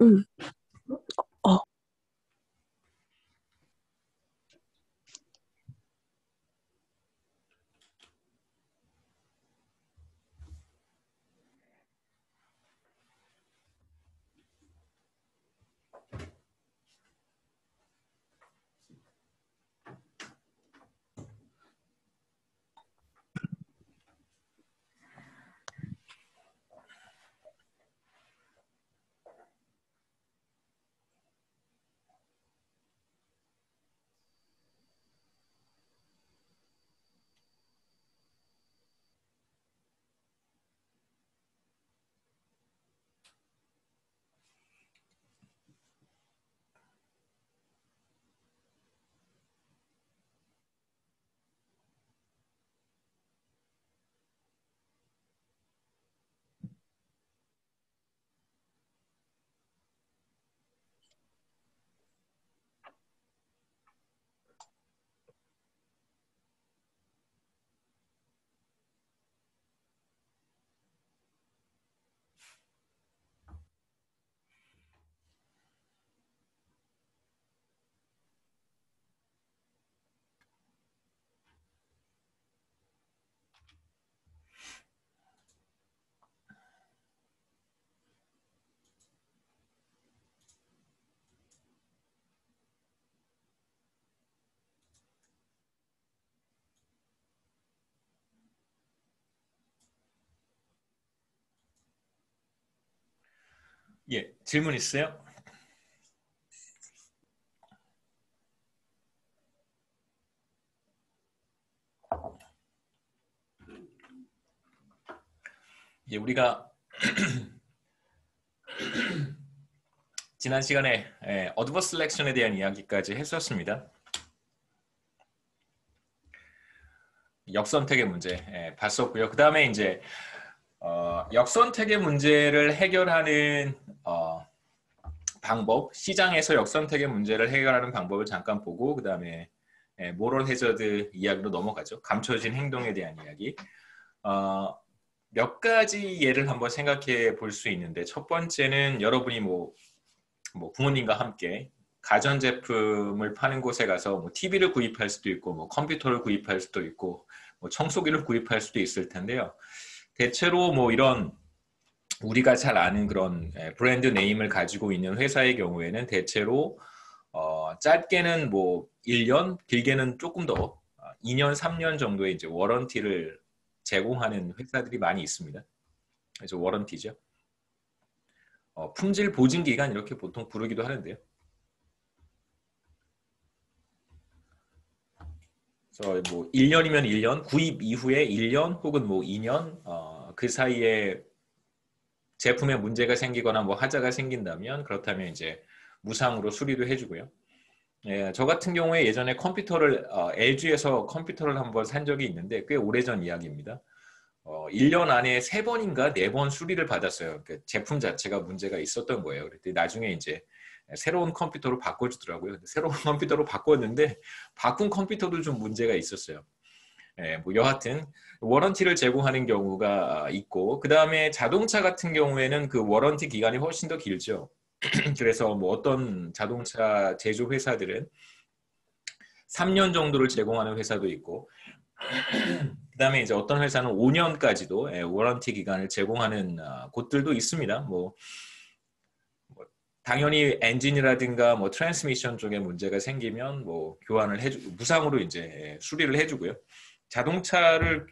음. 어, 예, 질문 있어요? 예, 우리가 지난 시간에 어드버스 셀렉션에 대한 이야기까지 했었습니다. 역선택의 문제 봤었고요. 그 다음에 이제 역선택의 문제를 해결하는 방법, 시장에서 역선택의 문제를 해결하는 방법을 잠깐 보고 그 다음에 모럴 해저드 이야기로 넘어가죠. 감춰진 행동에 대한 이야기. 어, 몇 가지 예를 한번 생각해 볼 수 있는데 첫 번째는 여러분이 뭐 부모님과 함께 가전제품을 파는 곳에 가서 뭐 TV를 구입할 수도 있고 뭐 컴퓨터를 구입할 수도 있고 뭐 청소기를 구입할 수도 있을 텐데요. 대체로 뭐 이런 우리가 잘 아는 그런 브랜드 네임을 가지고 있는 회사의 경우에는 대체로 짧게는 뭐 1년, 길게는 조금 더 2년, 3년 정도의 이제 워런티를 제공하는 회사들이 많이 있습니다. 그래서 워런티죠. 품질 보증 기간 이렇게 보통 부르기도 하는데요. 그래서 뭐 1년이면 1년, 구입 이후에 1년 혹은 뭐 2년 그 사이에 제품에 문제가 생기거나 뭐 하자가 생긴다면 그렇다면 이제 무상으로 수리도 해주고요. 예, 저 같은 경우에 예전에 컴퓨터를 LG에서 컴퓨터를 한번 산 적이 있는데 꽤 오래전 이야기입니다. 1년 안에 3번인가 4번 수리를 받았어요. 그 제품 자체가 문제가 있었던 거예요. 그랬더니 나중에 이제 새로운 컴퓨터로 바꿔주더라고요. 새로운 컴퓨터로 바꿨는데 바꾼 컴퓨터도 좀 문제가 있었어요. 예, 뭐 여하튼 워런티를 제공하는 경우가 있고 그 다음에 자동차 같은 경우에는 그 워런티 기간이 훨씬 더 길죠. 그래서 뭐 어떤 자동차 제조 회사들은 3년 정도를 제공하는 회사도 있고 그다음에 이제 어떤 회사는 5년까지도 워런티 기간을 제공하는 곳들도 있습니다. 뭐 당연히 엔진이라든가 뭐 트랜스미션 쪽에 문제가 생기면 뭐 교환을 해주 무상으로 이제 수리를 해주고요. 자동차를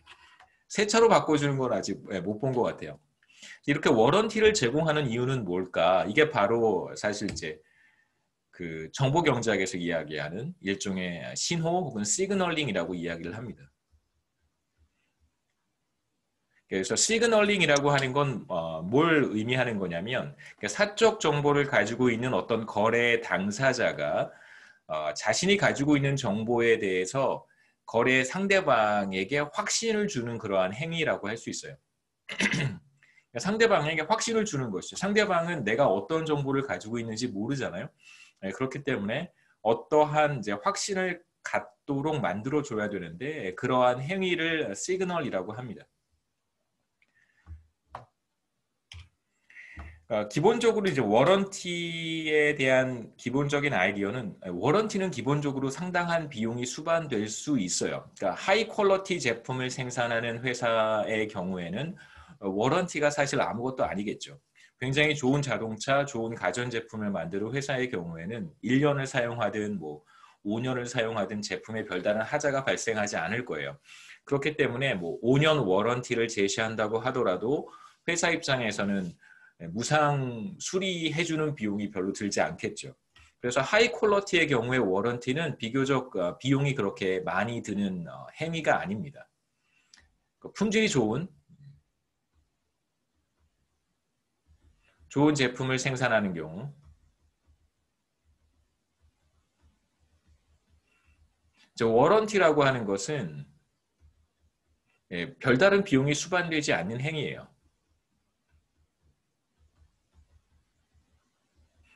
새 차로 바꿔주는 건 아직 못 본 것 같아요. 이렇게 워런티를 제공하는 이유는 뭘까? 이게 바로 사실 이제 그 정보 경제학에서 이야기하는 일종의 신호 혹은 시그널링이라고 이야기를 합니다. 그래서 시그널링이라고 하는 건 뭘 의미하는 거냐면 사적 정보를 가지고 있는 어떤 거래 당사자가 자신이 가지고 있는 정보에 대해서 거래 상대방에게 확신을 주는 그러한 행위라고 할 수 있어요. 상대방에게 확신을 주는 것이죠. 상대방은 내가 어떤 정보를 가지고 있는지 모르잖아요. 네, 그렇기 때문에 어떠한 이제 확신을 갖도록 만들어 줘야 되는데 그러한 행위를 시그널이라고 합니다. 기본적으로 이제 워런티에 대한 기본적인 아이디어는 워런티는 기본적으로 상당한 비용이 수반될 수 있어요. 그러니까 하이 퀄러티 제품을 생산하는 회사의 경우에는 워런티가 사실 아무것도 아니겠죠. 굉장히 좋은 자동차, 좋은 가전제품을 만드는 회사의 경우에는 1년을 사용하든 뭐 5년을 사용하든 제품에 별다른 하자가 발생하지 않을 거예요. 그렇기 때문에 뭐 5년 워런티를 제시한다고 하더라도 회사 입장에서는 무상 수리해주는 비용이 별로 들지 않겠죠. 그래서 하이 퀄러티의 경우에 워런티는 비교적 비용이 그렇게 많이 드는 행위가 아닙니다. 품질이 좋은 제품을 생산하는 경우, 워런티라고 하는 것은 별다른 비용이 수반되지 않는 행위예요.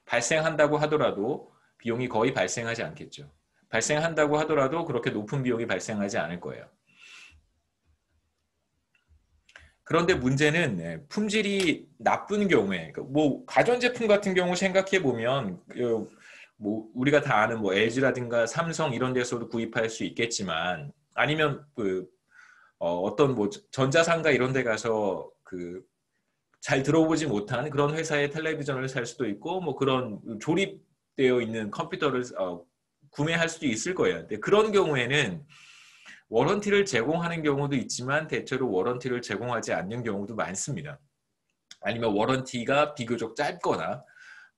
발생한다고 하더라도 비용이 거의 발생하지 않겠죠. 발생한다고 하더라도 그렇게 높은 비용이 발생하지 않을 거예요. 그런데 문제는 품질이 나쁜 경우에, 뭐 가전제품 같은 경우 생각해 보면 뭐 우리가 다 아는 뭐 LG라든가 삼성 이런 데서도 구입할 수 있겠지만, 아니면 어떤 뭐 전자상가 이런 데 가서 잘 들어보지 못한 그런 회사의 텔레비전을 살 수도 있고, 뭐 그런 조립되어 있는 컴퓨터를 구매할 수도 있을 거예요. 근데 그런 경우에는 워런티를 제공하는 경우도 있지만 대체로 워런티를 제공하지 않는 경우도 많습니다. 아니면 워런티가 비교적 짧거나,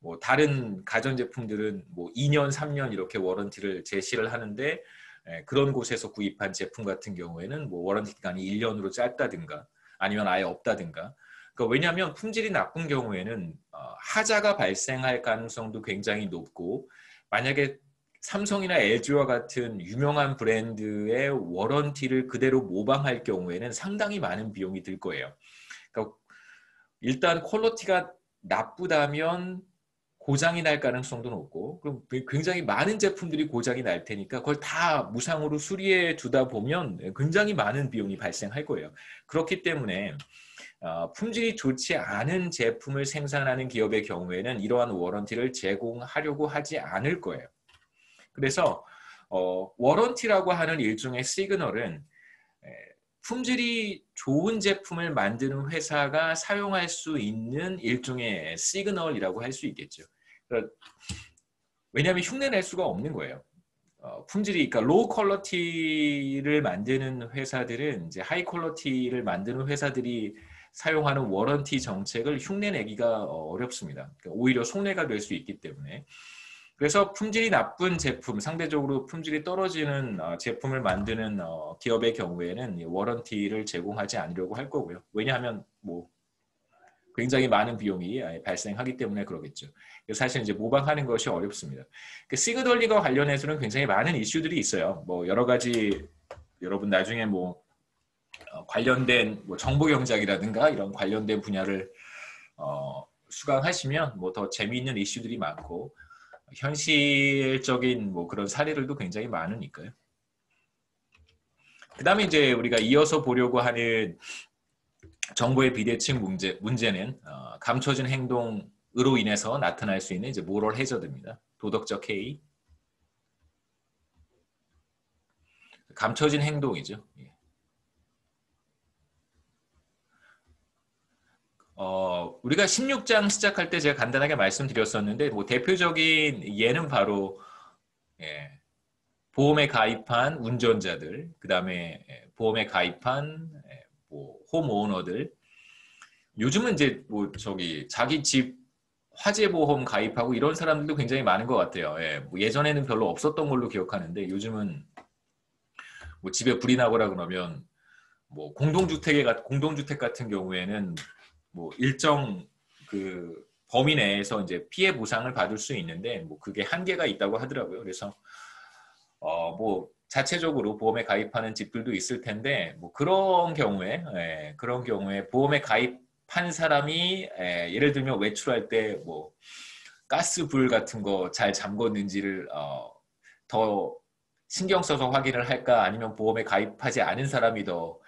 뭐 다른 가전제품들은 뭐 2년, 3년 이렇게 워런티를 제시를 하는데, 그런 곳에서 구입한 제품 같은 경우에는 뭐 워런티 기간이 1년으로 짧다든가 아니면 아예 없다든가. 그러니까 왜냐하면 품질이 나쁜 경우에는 하자가 발생할 가능성도 굉장히 높고, 만약에 삼성이나 LG와 같은 유명한 브랜드의 워런티를 그대로 모방할 경우에는 상당히 많은 비용이 들 거예요. 그러니까 일단 퀄리티가 나쁘다면 고장이 날 가능성도 높고, 그럼 굉장히 많은 제품들이 고장이 날 테니까 그걸 다 무상으로 수리해 두다 보면 굉장히 많은 비용이 발생할 거예요. 그렇기 때문에 품질이 좋지 않은 제품을 생산하는 기업의 경우에는 이러한 워런티를 제공하려고 하지 않을 거예요. 그래서 워런티라고 하는 일종의 시그널은 품질이 좋은 제품을 만드는 회사가 사용할 수 있는 일종의 시그널이라고 할 수 있겠죠. 왜냐하면 흉내낼 수가 없는 거예요. 품질이, 그러니까 로우 퀄러티를 만드는 회사들은 이제 하이 퀄러티를 만드는 회사들이 사용하는 워런티 정책을 흉내내기가 어렵습니다. 그러니까 오히려 손해가 될 수 있기 때문에. 그래서 품질이 나쁜 제품, 상대적으로 품질이 떨어지는 제품을 만드는 기업의 경우에는 워런티를 제공하지 않으려고 할 거고요. 왜냐하면 뭐 굉장히 많은 비용이 발생하기 때문에 그러겠죠. 사실 이제 모방하는 것이 어렵습니다. 시그널링과 관련해서는 굉장히 많은 이슈들이 있어요. 뭐 여러 가지, 여러분 나중에 뭐 관련된 뭐 정보 경작이라든가 이런 관련된 분야를 수강하시면 뭐 더 재미있는 이슈들이 많고, 현실적인 뭐 그런 사례들도 굉장히 많으니까요. 그 다음에 이제 우리가 이어서 보려고 하는 정보의 비대칭 문제는 감춰진 행동으로 인해서 나타날 수 있는 이제 모럴 해저드입니다. 도덕적 해이. 감춰진 행동이죠. 우리가 16장 시작할 때 제가 간단하게 말씀드렸었는데, 뭐 대표적인 예는 바로 보험에 가입한 운전자들, 그 다음에 보험에 가입한 뭐 홈오너들. 요즘은 이제 뭐 자기 집 화재보험 가입하고 이런 사람들도 굉장히 많은 것 같아요. 뭐 예전에는 별로 없었던 걸로 기억하는데, 요즘은 뭐 집에 불이 나거나 그러면 뭐 공동주택 같은 경우에는 뭐 일정 그 범위 내에서 이제 피해 보상을 받을 수 있는데, 뭐 그게 한계가 있다고 하더라고요. 그래서 뭐 자체적으로 보험에 가입하는 집들도 있을 텐데, 뭐 그런 경우에 보험에 가입한 사람이 예를 들면 외출할 때 뭐 가스 불 같은 거 잘 잠궜는지를 더 신경 써서 확인을 할까, 아니면 보험에 가입하지 않은 사람이 더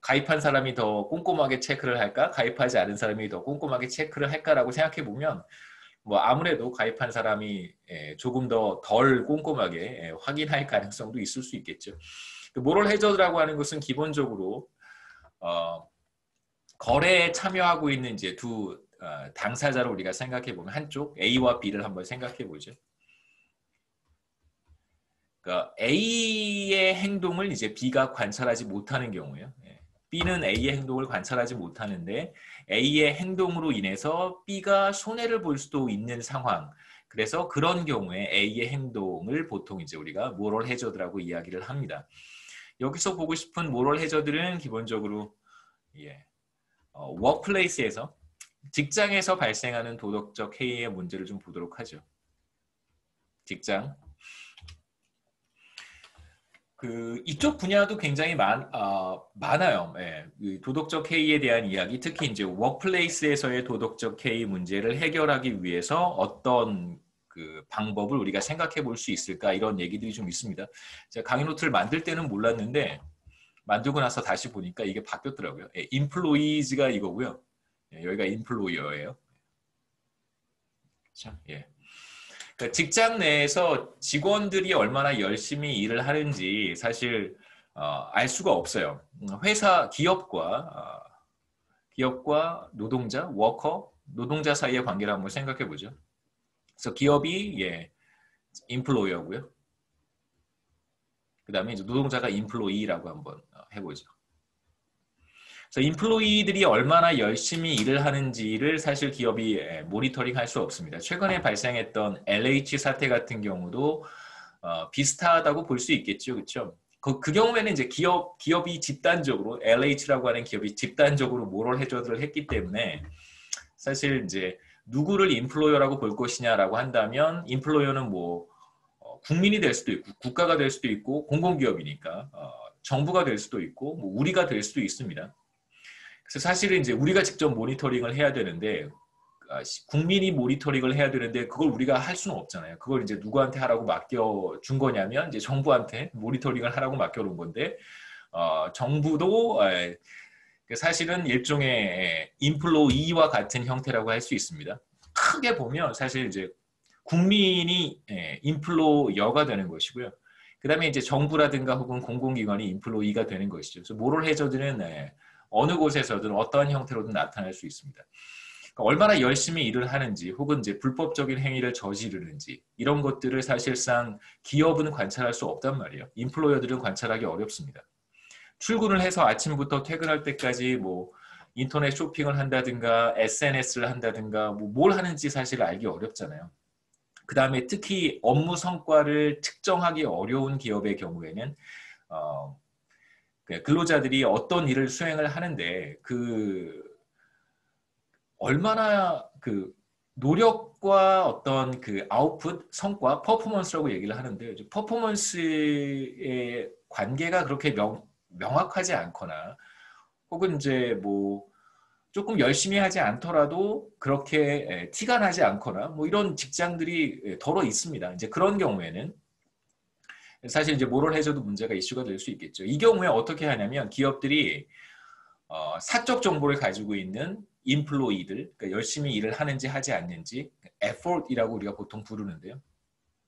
가입한 사람이 더 꼼꼼하게 체크를 할까? 가입하지 않은 사람이 더 꼼꼼하게 체크를 할까라고 생각해 보면 뭐 아무래도 가입한 사람이 조금 더 덜 꼼꼼하게 확인할 가능성도 있을 수 있겠죠. 모럴 해저드라고 하는 것은 기본적으로 거래에 참여하고 있는 이제 두 당사자를 우리가 생각해 보면 한쪽 A와 B를 한번 생각해 보죠. 그러니까 A의 행동을 이제 B가 관찰하지 못하는 경우예요. B는 A의 행동을 관찰하지 못하는데 A의 행동으로 인해서 B가 손해를 볼 수도 있는 상황. 그래서 그런 경우에 A의 행동을 보통 이제 우리가 모럴 해저드라고 이야기를 합니다. 여기서 보고 싶은 모럴 해저드는 기본적으로 워크플레이스에서 직장에서 발생하는 도덕적 해이의 문제를 좀 보도록 하죠. 직장. 이쪽 분야도 굉장히 많아요. 도덕적 해이에 대한 이야기, 특히 이제 워크플레이스에서의 도덕적 해이 문제를 해결하기 위해서 어떤 방법을 우리가 생각해 볼 수 있을까, 이런 얘기들이 좀 있습니다. 제가 강의 노트를 만들 때는 몰랐는데 만들고 나서 다시 보니까 이게 바뀌었더라고요. employees가 이거고요. 여기가 employer예요. 자, 그러니까 직장 내에서 직원들이 얼마나 열심히 일을 하는지 사실 알 수가 없어요. 기업과 노동자, 노동자 사이의 관계를 한번 생각해 보죠. 그래서 기업이 employer고요. 그 다음에 이제 노동자가 employee라고 한번 해보죠. 그래서 인플로이들이 얼마나 열심히 일을 하는지를 사실 기업이 모니터링할 수 없습니다. 최근에 발생했던 LH 사태 같은 경우도 비슷하다고 볼 수 있겠죠, 그렇죠? 그 경우에는 이제 기업이 집단적으로 LH라고 하는 기업이 집단적으로 모럴 해저드를 했기 때문에 사실 이제 누구를 인플로이어라고 볼 것이냐라고 한다면 인플로이어는 뭐 국민이 될 수도 있고 국가가 될 수도 있고 공공기업이니까 정부가 될 수도 있고 뭐 우리가 될 수도 있습니다. 그래서 사실은 이제 우리가 직접 모니터링을 해야 되는데 국민이 모니터링을 해야 되는데 그걸 우리가 할 수는 없잖아요. 그걸 이제 누구한테 하라고 맡겨준 거냐면 이제 정부한테 모니터링을 하라고 맡겨놓은 건데 정부도 사실은 일종의 인플로이와 같은 형태라고 할 수 있습니다. 크게 보면 사실 이제 국민이 인플로이어가 되는 것이고요. 그 다음에 이제 정부라든가 혹은 공공기관이 인플로이가 되는 것이죠. 그래서 모럴 해저드는 어느 곳에서든 어떠한 형태로든 나타날 수 있습니다. 그러니까 얼마나 열심히 일을 하는지 혹은 이제 불법적인 행위를 저지르는지 이런 것들을 사실상 기업은 관찰할 수 없단 말이에요. 인플로이어들은 관찰하기 어렵습니다. 출근을 해서 아침부터 퇴근할 때까지 뭐 인터넷 쇼핑을 한다든가 SNS를 한다든가 뭐 뭘 하는지 사실 알기 어렵잖아요. 그 다음에 특히 업무 성과를 측정하기 어려운 기업의 경우에는 근로자들이 어떤 일을 수행을 하는데 얼마나 노력과 어떤 아웃풋, 성과, 퍼포먼스라고 얘기를 하는데 퍼포먼스의 관계가 그렇게 명확하지 않거나 혹은 이제 뭐 조금 열심히 하지 않더라도 그렇게 티가 나지 않거나 뭐 이런 직장들이 더러 있습니다. 이제 그런 경우에는 사실 이제 모럴 해저드 문제가 이슈가 될 수 있겠죠. 이 경우에 어떻게 하냐면 기업들이 사적 정보를 가지고 있는 인플로이들, 그러니까 열심히 일을 하는지 하지 않는지, effort이라고 우리가 보통 부르는데요.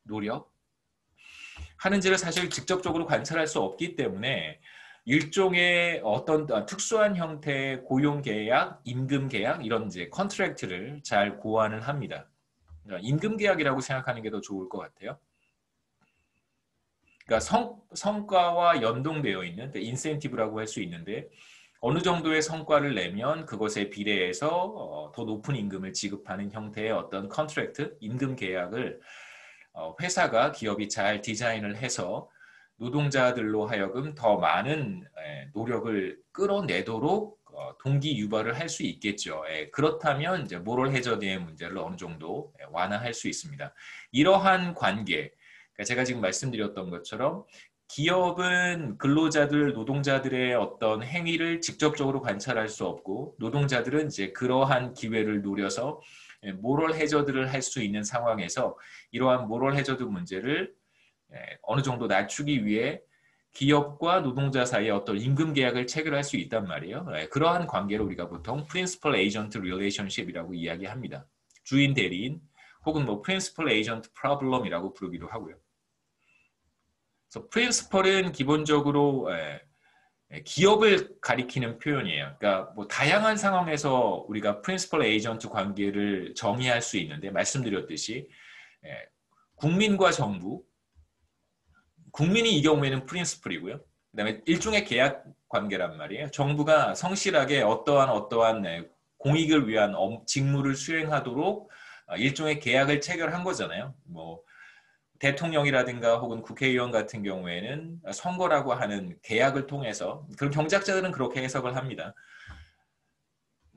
노력 하는지를 사실 직접적으로 관찰할 수 없기 때문에 일종의 어떤 특수한 형태의 고용계약, 임금계약 이런 이제 컨트랙트를 잘 고안을 합니다. 임금계약이라고 생각하는 게 더 좋을 것 같아요. 그러니까 성과와 연동되어 있는 인센티브라고 할 수 있는데 어느 정도의 성과를 내면 그것에 비례해서 더 높은 임금을 지급하는 형태의 어떤 컨트랙트, 임금 계약을 회사가 기업이 잘 디자인을 해서 노동자들로 하여금 더 많은 노력을 끌어내도록 동기 유발을 할 수 있겠죠. 그렇다면 이제 모럴 해저드의 문제를 어느 정도 완화할 수 있습니다. 이러한 관계, 그러니까 제가 지금 말씀드렸던 것처럼 기업은 근로자들, 노동자들의 어떤 행위를 직접적으로 관찰할 수 없고 노동자들은 이제 그러한 기회를 노려서 모럴 해저드를 할 수 있는 상황에서 이러한 모럴 해저드 문제를 어느 정도 낮추기 위해 기업과 노동자 사이에 어떤 임금 계약을 체결할 수 있단 말이에요. 그러한 관계를 우리가 보통 Principal Agent Relationship이라고 이야기합니다. 주인 대리인 혹은 뭐 Principal Agent Problem이라고 부르기도 하고요. 그래서 Principal은 기본적으로 기업을 가리키는 표현이에요. 그러니까 뭐 다양한 상황에서 우리가 Principal Agent 관계를 정의할 수 있는데 말씀드렸듯이 국민과 정부, 국민이 이 경우에는 프린시플이고요. 그다음에 일종의 계약 관계란 말이에요. 정부가 성실하게 어떠한 공익을 위한 직무를 수행하도록 일종의 계약을 체결한 거잖아요. 뭐 대통령이라든가 혹은 국회의원 같은 경우에는 선거라고 하는 계약을 통해서 그런 경제학자들은 그렇게 해석을 합니다.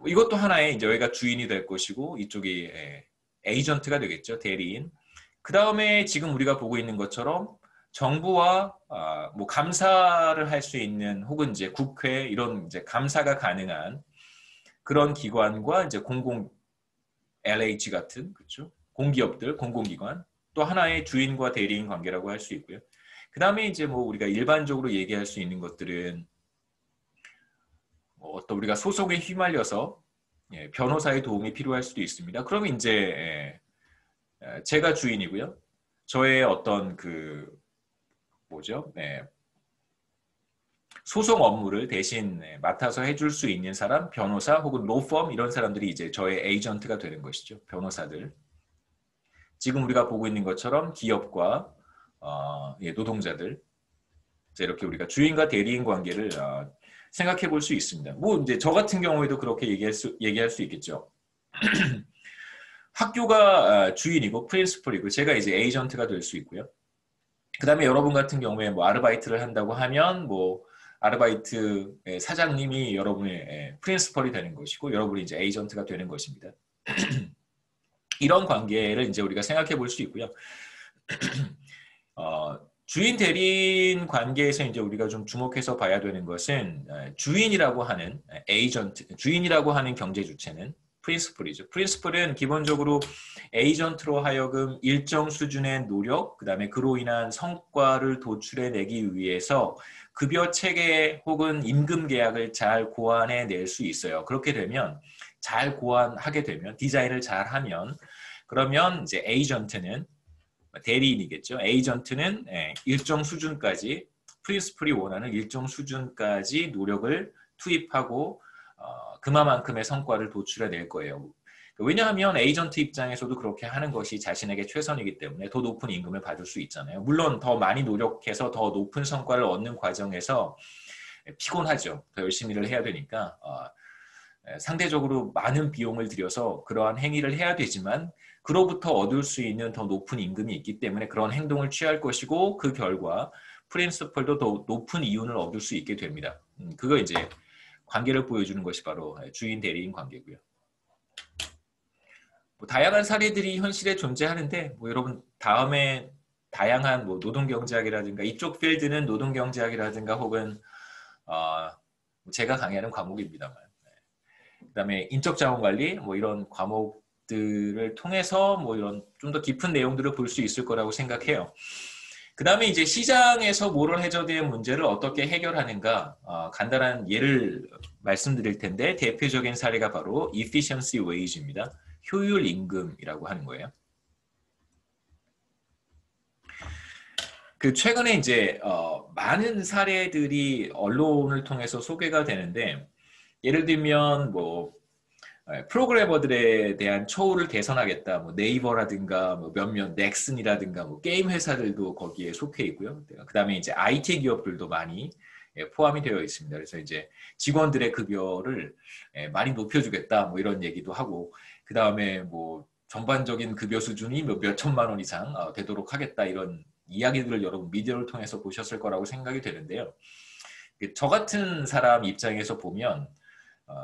이것도 하나의 이제 여기가 주인이 될 것이고 이쪽이 에이전트가 되겠죠. 대리인. 그 다음에 지금 우리가 보고 있는 것처럼 정부와 뭐 감사를 할 수 있는 혹은 이제 국회 이런 이제 감사가 가능한 그런 기관과 이제 공공 LH 같은 그렇죠? 공기업들, 공공기관 또 하나의 주인과 대리인 관계라고 할 수 있고요. 그 다음에 이제 뭐 우리가 일반적으로 얘기할 수 있는 것들은 어떤 우리가 소송에 휘말려서 변호사의 도움이 필요할 수도 있습니다. 그러면 이제 제가 주인이고요. 저의 어떤 소송 업무를 대신 맡아서 해줄 수 있는 사람, 변호사 혹은 로펌 이런 사람들이 이제 저의 에이전트가 되는 것이죠. 변호사들. 지금 우리가 보고 있는 것처럼 기업과 노동자들 이렇게 우리가 주인과 대리인 관계를 생각해 볼 수 있습니다. 뭐 이제 저 같은 경우에도 그렇게 얘기할 수 있겠죠. 학교가 주인이고 프린시플이고 제가 이제 에이전트가 될 수 있고요. 그 다음에 여러분 같은 경우에 뭐 아르바이트를 한다고 하면 뭐 아르바이트 사장님이 여러분의 프린시펄이 되는 것이고 여러분이 이제 에이전트가 되는 것입니다. 이런 관계를 이제 우리가 생각해 볼 수 있고요. 주인 대리인 관계에서 이제 우리가 좀 주목해서 봐야 되는 것은 주인이라고 하는 에이전트, 주인이라고 하는 경제 주체는 프린시플이죠. 프린시플은 기본적으로 에이전트로 하여금 일정 수준의 노력, 그 다음에 그로 인한 성과를 도출해내기 위해서 급여 체계 혹은 임금 계약을 잘 고안해낼 수 있어요. 그렇게 되면 잘 고안하게 되면 디자인을 잘 하면 그러면 이제 에이전트는 대리인이겠죠. 에이전트는 일정 수준까지 프린시플이 원하는 일정 수준까지 노력을 투입하고 그만큼의 성과를 도출해낼 거예요. 왜냐하면 에이전트 입장에서도 그렇게 하는 것이 자신에게 최선이기 때문에 더 높은 임금을 받을 수 있잖아요. 물론 더 많이 노력해서 더 높은 성과를 얻는 과정에서 피곤하죠. 더 열심히 일을 해야 되니까 상대적으로 많은 비용을 들여서 그러한 행위를 해야 되지만 그로부터 얻을 수 있는 더 높은 임금이 있기 때문에 그런 행동을 취할 것이고 그 결과 프린시플도 더 높은 이윤을 얻을 수 있게 됩니다. 그거 이제 관계를 보여주는 것이 바로 주인 대리인 관계고요. 뭐 다양한 사례들이 현실에 존재하는데 뭐 여러분 다음에 다양한 뭐 노동경제학이라든가 이쪽 필드는 노동경제학이라든가 혹은 제가 강의하는 과목입니다만 그다음에 인적자원관리 뭐 이런 과목들을 통해서 뭐 이런 좀 더 깊은 내용들을 볼 수 있을 거라고 생각해요. 그 다음에 이제 시장에서 모럴 해저드의 문제를 어떻게 해결하는가 간단한 예를 말씀드릴 텐데 대표적인 사례가 바로 efficiency wage입니다. 효율 임금이라고 하는 거예요. 최근에 이제 많은 사례들이 언론을 통해서 소개가 되는데 예를 들면 뭐 프로그래머들에 대한 처우를 개선하겠다. 뭐 네이버라든가 뭐 몇몇 넥슨이라든가 뭐 게임 회사들도 거기에 속해 있고요. 그다음에 이제 IT 기업들도 많이 포함이 되어 있습니다. 그래서 이제 직원들의 급여를 많이 높여주겠다. 뭐 이런 얘기도 하고 그다음에 뭐 전반적인 급여 수준이 몇 천만 원 이상 되도록 하겠다. 이런 이야기들을 여러분 미디어를 통해서 보셨을 거라고 생각이 되는데요. 저 같은 사람 입장에서 보면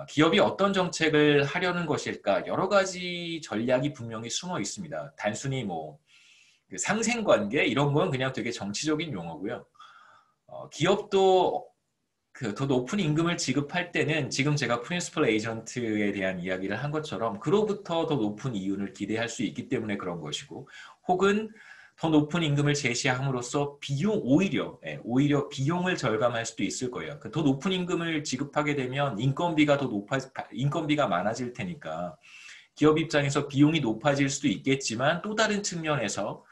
기업이 어떤 정책을 하려는 것일까 여러 가지 전략이 분명히 숨어 있습니다. 단순히 뭐 상생관계 이런 건 그냥 되게 정치적인 용어고요. 기업도 더 높은 임금을 지급할 때는 지금 제가 프린시플 에이전트에 대한 이야기를 한 것처럼 그로부터 더 높은 이윤을 기대할 수 있기 때문에 그런 것이고 혹은 더 높은 임금을 제시함으로써 오히려 비용을 절감할 수도 있을 거예요. 더 높은 임금을 지급하게 되면 인건비가 많아질 테니까 기업 입장에서 비용이 높아질 수도 있겠지만 또 다른 측면에서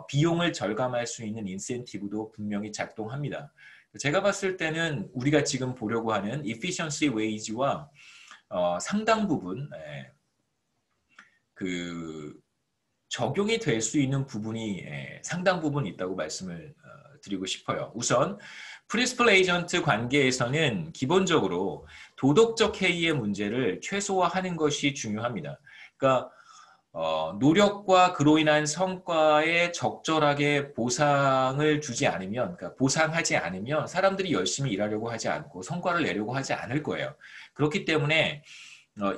비용을 절감할 수 있는 인센티브도 분명히 작동합니다. 제가 봤을 때는 우리가 지금 보려고 하는 efficiency wage와 상당 부분 적용이 될 수 있는 부분이 상당 부분 있다고 말씀을 드리고 싶어요. 우선 프린시플 에이전트 관계에서는 기본적으로 도덕적 해이의 문제를 최소화하는 것이 중요합니다. 그러니까 노력과 그로 인한 성과에 적절하게 보상을 주지 않으면, 그러니까 보상하지 않으면 사람들이 열심히 일하려고 하지 않고 성과를 내려고 하지 않을 거예요. 그렇기 때문에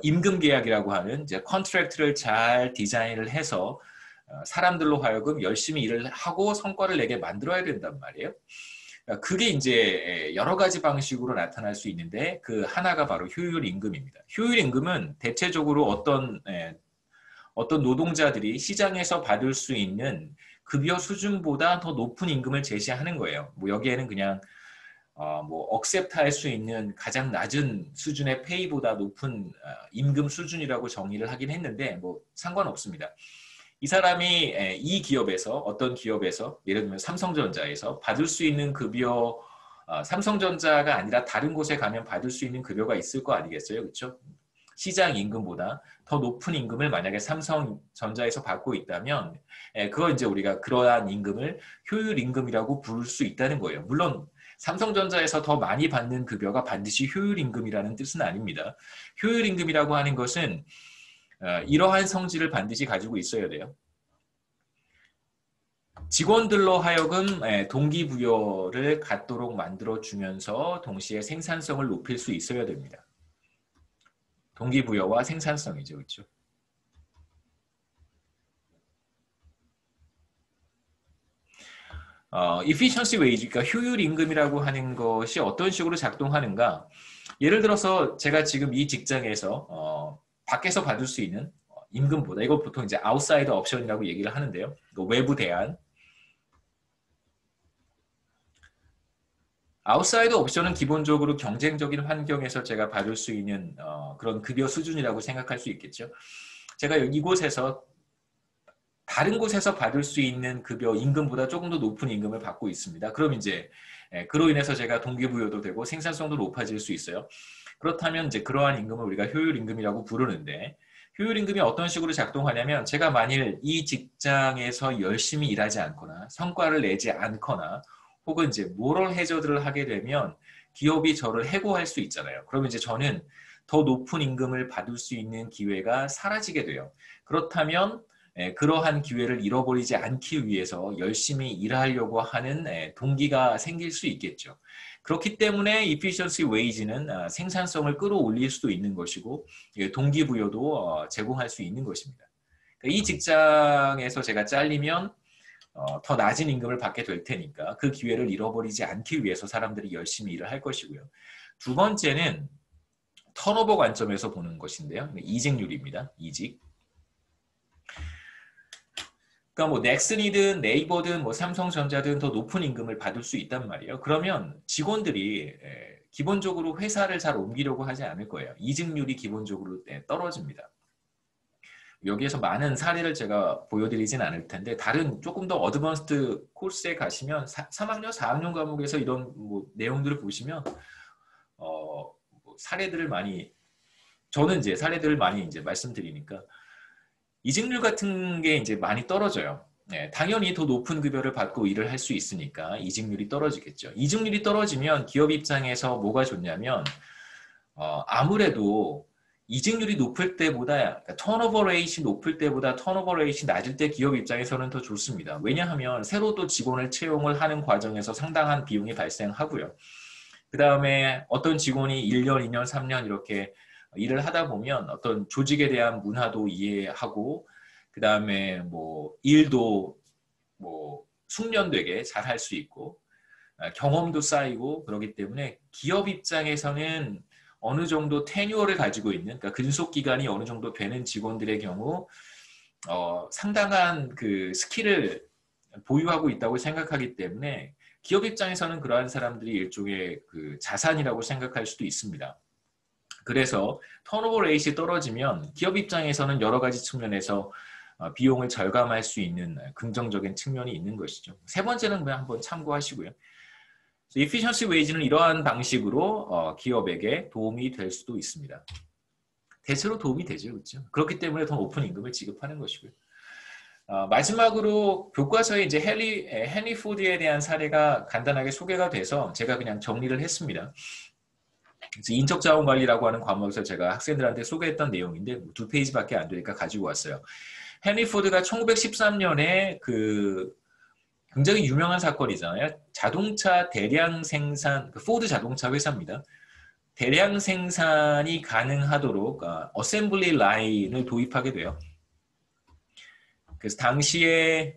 임금 계약이라고 하는 이제 컨트랙트를 잘 디자인을 해서 사람들로 하여금 열심히 일을 하고 성과를 내게 만들어야 된단 말이에요. 그게 이제 여러 가지 방식으로 나타날 수 있는데 그 하나가 바로 효율 임금입니다. 효율 임금은 대체적으로 어떤 노동자들이 시장에서 받을 수 있는 급여 수준보다 더 높은 임금을 제시하는 거예요. 뭐 여기에는 그냥 억셉트할 수 있는 가장 낮은 수준의 페이보다 높은 임금 수준이라고 정의를 하긴 했는데 뭐 상관없습니다. 이 사람이 어떤 기업에서 예를 들면 삼성전자에서 받을 수 있는 급여, 삼성전자가 아니라 다른 곳에 가면 받을 수 있는 급여가 있을 거 아니겠어요, 그렇죠? 시장 임금보다 더 높은 임금을 만약에 삼성전자에서 받고 있다면 그걸 이제 우리가 그러한 임금을 효율 임금이라고 부를 수 있다는 거예요. 물론 삼성전자에서 더 많이 받는 급여가 반드시 효율 임금이라는 뜻은 아닙니다. 효율 임금이라고 하는 것은 이러한 성질을 반드시 가지고 있어야 돼요. 직원들로 하여금 동기부여를 갖도록 만들어주면서 동시에 생산성을 높일 수 있어야 됩니다. 동기부여와 생산성이죠. 그렇죠? efficiency wage, 그러니까 효율 임금이라고 하는 것이 어떤 식으로 작동하는가? 예를 들어서 제가 지금 이 직장에서 밖에서 받을 수 있는 임금보다, 이걸 보통 이제 outside option이라고 얘기를 하는데요. 외부 대안. 아웃사이드 옵션은 기본적으로 경쟁적인 환경에서 제가 받을 수 있는 그런 급여 수준이라고 생각할 수 있겠죠. 제가 이곳에서 다른 곳에서 받을 수 있는 급여 임금보다 조금 더 높은 임금을 받고 있습니다. 그럼 이제 그로 인해서 제가 동기부여도 되고 생산성도 높아질 수 있어요. 그렇다면 이제 그러한 임금을 우리가 효율 임금이라고 부르는데, 효율 임금이 어떤 식으로 작동하냐면 제가 만일 이 직장에서 열심히 일하지 않거나 성과를 내지 않거나 혹은 이제 모럴 해저드를 하게 되면 기업이 저를 해고할 수 있잖아요. 그러면 이제 저는 더 높은 임금을 받을 수 있는 기회가 사라지게 돼요. 그렇다면 그러한 기회를 잃어버리지 않기 위해서 열심히 일하려고 하는 동기가 생길 수 있겠죠. 그렇기 때문에 efficiency wage는 생산성을 끌어올릴 수도 있는 것이고 동기부여도 제공할 수 있는 것입니다. 이 직장에서 제가 잘리면 더 낮은 임금을 받게 될 테니까 그 기회를 잃어버리지 않기 위해서 사람들이 열심히 일을 할 것이고요. 두 번째는 턴오버 관점에서 보는 것인데요. 이직률입니다. 이직. 그러니까 뭐 넥슨이든 네이버든 뭐 삼성전자든 더 높은 임금을 받을 수 있단 말이에요. 그러면 직원들이 기본적으로 회사를 잘 옮기려고 하지 않을 거예요. 이직률이 기본적으로 떨어집니다. 여기에서 많은 사례를 제가 보여드리진 않을 텐데 다른 조금 더 어드밴스드 코스에 가시면 3학년, 4학년 과목에서 이런 뭐 내용들을 보시면 뭐 사례들을 많이 저는 이제 사례들을 많이 이제 말씀드리니까 이직률 같은 게 이제 많이 떨어져요. 당연히 더 높은 급여를 받고 일을 할 수 있으니까 이직률이 떨어지겠죠. 이직률이 떨어지면 기업 입장에서 뭐가 좋냐면 아무래도 이직률이 높을 때보다 그러니까 턴오버 레이트가 높을 때보다 턴오버 레이트가 낮을 때 기업 입장에서는 더 좋습니다. 왜냐하면 새로 또 직원을 채용을 하는 과정에서 상당한 비용이 발생하고요. 그 다음에 어떤 직원이 1년, 2년, 3년 이렇게 일을 하다 보면 어떤 조직에 대한 문화도 이해하고 그 다음에 뭐 일도 뭐 숙련되게 잘 할 수 있고 경험도 쌓이고 그렇기 때문에 기업 입장에서는 어느 정도 테뉴어를 가지고 있는, 그러니까 근속 기간이 어느 정도 되는 직원들의 경우 상당한 그 스킬을 보유하고 있다고 생각하기 때문에 기업 입장에서는 그러한 사람들이 일종의 그 자산이라고 생각할 수도 있습니다. 그래서 턴오버 레이트가 떨어지면 기업 입장에서는 여러 가지 측면에서 비용을 절감할 수 있는 긍정적인 측면이 있는 것이죠. 세 번째는 그냥 한번 참고하시고요. Efficiency Wage는 이러한 방식으로 기업에게 도움이 될 수도 있습니다. 대체로 도움이 되죠. 그렇죠? 그렇기 때문에 더 높은 임금을 지급하는 것이고요. 마지막으로 교과서에 이제 헨리 포드에 대한 사례가 간단하게 소개가 돼서 제가 그냥 정리를 했습니다. 인적자원관리라고 하는 과목에서 제가 학생들한테 소개했던 내용인데 2페이지밖에 안 되니까 가지고 왔어요. 헨리 포드가 1913년에 그 굉장히 유명한 사건이잖아요. 자동차 대량 생산, 포드 자동차 회사입니다. 대량 생산이 가능하도록 어셈블리 라인을 도입하게 돼요. 그래서 당시에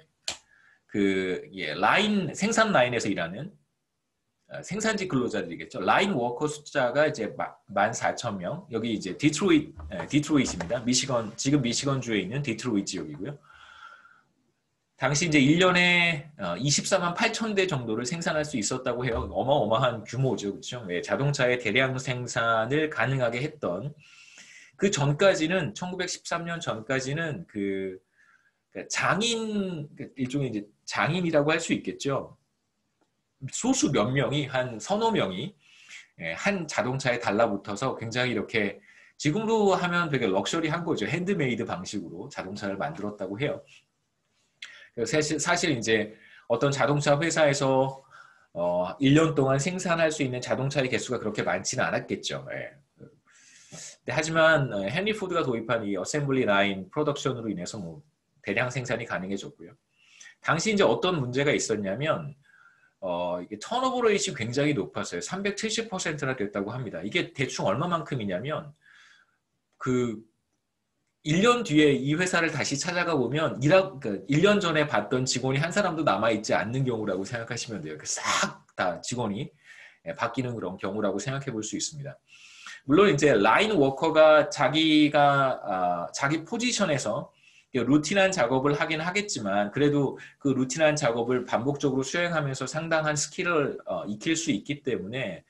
그 라인 생산 라인에서 일하는 생산직 근로자들이겠죠. 라인 워커 숫자가 이제 14,000명. 여기 이제 디트로이트입니다. 미시건, 지금 미시건주에 있는 디트로이트 지역이고요. 당시 이제 1년에 24만 8천 대 정도를 생산할 수 있었다고 해요. 어마어마한 규모죠. 그렇죠? 자동차의 대량 생산을 가능하게 했던 그 전까지는 1913년 전까지는 그 장인, 일종의 이제 장인이라고 할 수 있겠죠. 소수 몇 명이, 한 서너 명이 한 자동차에 달라붙어서 굉장히 이렇게 지금으로 하면 되게 럭셔리한 거죠. 핸드메이드 방식으로 자동차를 만들었다고 해요. 사실 이제 어떤 자동차 회사에서 1년 동안 생산할 수 있는 자동차의 개수가 그렇게 많지는 않았겠죠. 하지만 헨리 포드가 도입한 이 어셈블리 라인 프로덕션으로 인해서 뭐 대량 생산이 가능해졌고요. 당시 이제 어떤 문제가 있었냐면 이게 턴오버 레이트가 굉장히 높았어요. 370%나 됐다고 합니다. 이게 대충 얼마만큼이냐면 그 1년 뒤에 이 회사를 다시 찾아가 보면 1년 전에 봤던 직원이 한 사람도 남아있지 않는 경우라고 생각하시면 돼요. 싹 다 직원이 바뀌는 그런 경우라고 생각해 볼 수 있습니다. 물론 이제 라인 워커가 자기 포지션에서 루틴한 작업을 하긴 하겠지만 그래도 그 루틴한 작업을 반복적으로 수행하면서 상당한 스킬을 익힐 수 있기 때문에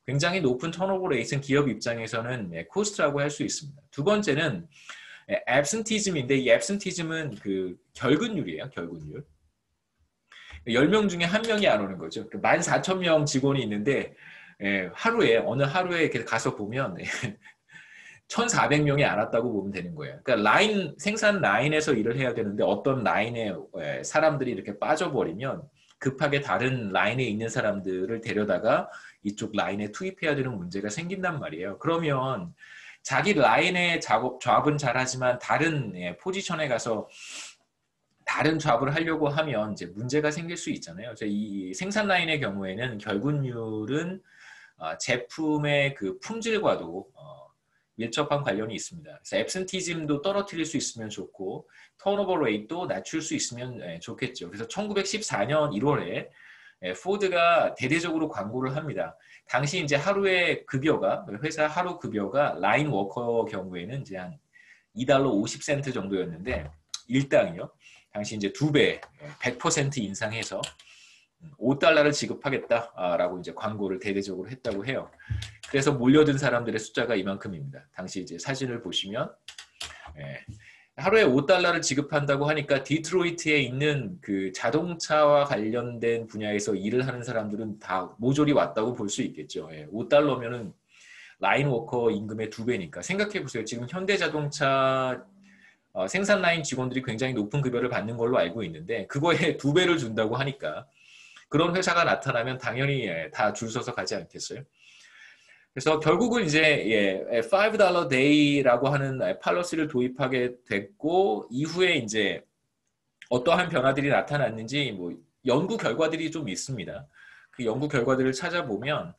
굉장히 높은 턴오버 레이트는 기업 입장에서는 코스트라고 할 수 있습니다. 두 번째는 앱센티즘인데 이 앱센티즘은 그 결근율이에요. 결근율. 10명 중에 1명이 안 오는 거죠. 14,000명 직원이 있는데 어느 하루에 이렇게 가서 보면 1,400명이 안 왔다고 보면 되는 거예요. 그러니까 생산 라인에서 일을 해야 되는데 어떤 라인에 사람들이 이렇게 빠져버리면 급하게 다른 라인에 있는 사람들을 데려다가 이쪽 라인에 투입해야 되는 문제가 생긴단 말이에요. 그러면 자기 라인의 잡은 잘하지만 다른 포지션에 가서 다른 잡을 하려고 하면 이제 문제가 생길 수 있잖아요. 그래서 이 생산 라인의 경우에는 결근율은 제품의 그 품질과도 밀접한 관련이 있습니다. 그래서 앱센티즘도 떨어뜨릴 수 있으면 좋고 턴오버 레이트도 낮출 수 있으면 좋겠죠. 그래서 1914년 1월에 포드가 대대적으로 광고를 합니다. 당시 이제 하루의 급여가 회사 하루 급여가 라인 워커 경우에는 이제 한 $2 50센트 정도였는데 일당이요. 당시 이제 2배, 100% 인상해서 $5를 지급하겠다라고 이제 광고를 대대적으로 했다고 해요. 그래서 몰려든 사람들의 숫자가 이만큼입니다. 당시 이제 사진을 보시면 하루에 $5를 지급한다고 하니까 디트로이트에 있는 그 자동차와 관련된 분야에서 일을 하는 사람들은 다 모조리 왔다고 볼 수 있겠죠. $5면은 라인 워커 임금의 2배니까 생각해 보세요. 지금 현대자동차 생산 라인 직원들이 굉장히 높은 급여를 받는 걸로 알고 있는데 그거에 2배를 준다고 하니까 그런 회사가 나타나면 당연히 다 줄 서서 가지 않겠어요? 그래서 결국은 이제 $5 day라고 하는 팔러시를 도입하게 됐고 이후에 이제 어떠한 변화들이 나타났는지 뭐 연구 결과들이 좀 있습니다. 그 연구 결과들을 찾아보면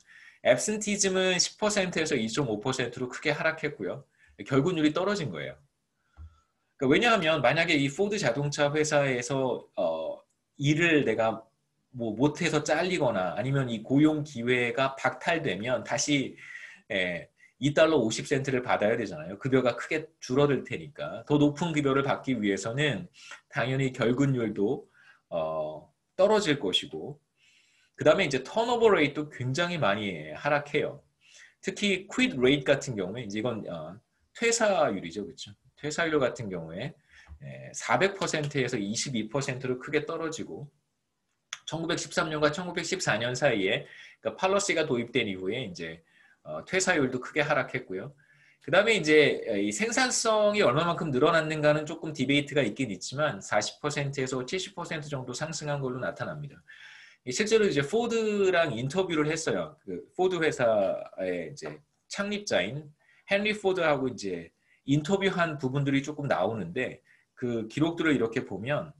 앱센티즘은 10%에서 2.5%로 크게 하락했고요. 결근율이 떨어진 거예요. 그러니까 왜냐하면 만약에 이 포드 자동차 회사에서 일을 내가 뭐 못해서 잘리거나 아니면 이 고용 기회가 박탈되면 다시 $2 50센트를 받아야 되잖아요. 급여가 크게 줄어들 테니까 더 높은 급여를 받기 위해서는 당연히 결근율도 떨어질 것이고, 그 다음에 이제 턴오버 레이트도 굉장히 많이 하락해요. 특히 퀴트 레이트 같은 경우에 이제 이건 퇴사율이죠, 그렇죠? 퇴사율 같은 경우에 400%에서 22%로 크게 떨어지고 1913년과 1914년 사이에 그러니까 팔러시가 도입된 이후에 이제 퇴사율도 크게 하락했고요. 그 다음에 이제 이 생산성이 얼마만큼 늘어났는가는 조금 디베이트가 있긴 있지만 40%에서 70% 정도 상승한 걸로 나타납니다. 실제로 이제 포드랑 인터뷰를 했어요. 그 포드 회사의 이제 창립자인 헨리 포드하고 이제 인터뷰한 부분들이 조금 나오는데 그 기록들을 이렇게 보면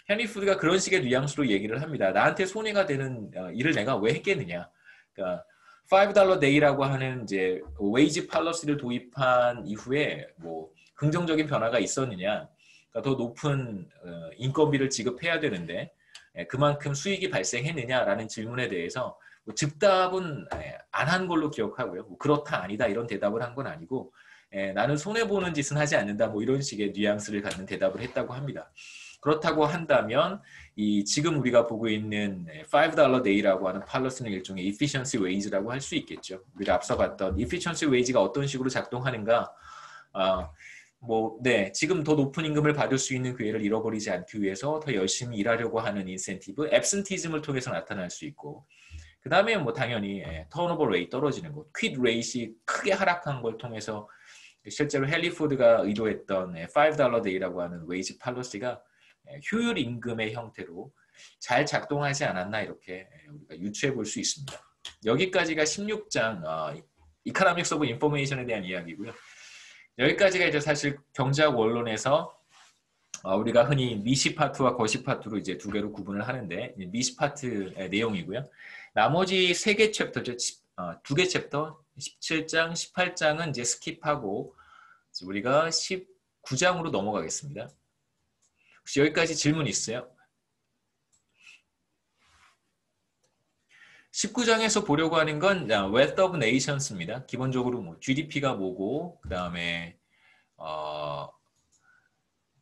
헨리 포드가 그런 식의 뉘앙스로 얘기를 합니다. 나한테 손해가 되는 일을 내가 왜 했겠느냐. 그러니까 $5 데이라고 하는 이제 웨이지 팔러시를 도입한 이후에 뭐 긍정적인 변화가 있었느냐. 그러니까 더 높은 인건비를 지급해야 되는데 그만큼 수익이 발생했느냐라는 질문에 대해서 뭐 즉답은 안 한 걸로 기억하고요. 뭐 그렇다 아니다 이런 대답을 한 건 아니고 나는 손해보는 짓은 하지 않는다 뭐 이런 식의 뉘앙스를 갖는 대답을 했다고 합니다. 그렇다고 한다면 이 지금 우리가 보고 있는 $5 데이라고 하는 팔러스는 일종의 efficiency wage라고 할 수 있겠죠. 우리가 앞서 봤던 efficiency wage가 어떤 식으로 작동하는가 지금 더 높은 임금을 받을 수 있는 기회를 잃어버리지 않기 위해서 더 열심히 일하려고 하는 인센티브, 앱센티즘을 통해서 나타날 수 있고 그 다음에 뭐 당연히 턴오버 레이트 떨어지는 것, 퀴트 레이트이 크게 하락한 걸 통해서 실제로 헨리 포드가 의도했던 $5 데이라고 하는 웨이지 팔러시가 효율 임금의 형태로 잘 작동하지 않았나 이렇게 우리가 유추해 볼 수 있습니다. 여기까지가 16장 이코노믹스 오브 인포메이션에 대한 이야기고요. 여기까지가 이제 사실 경제학 원론에서 우리가 흔히 미시 파트와 거시 파트로 이제 두 개로 구분을 하는데 미시 파트의 내용이고요. 나머지 3개 챕터죠. 2개 챕터 17장, 18장은 이제 스킵하고 우리가 19장으로 넘어가겠습니다. 혹시 여기까지 질문 있어요? 19장에서 보려고 하는 건 Wealth of Nations입니다. 기본적으로 뭐 GDP가 뭐고 그 다음에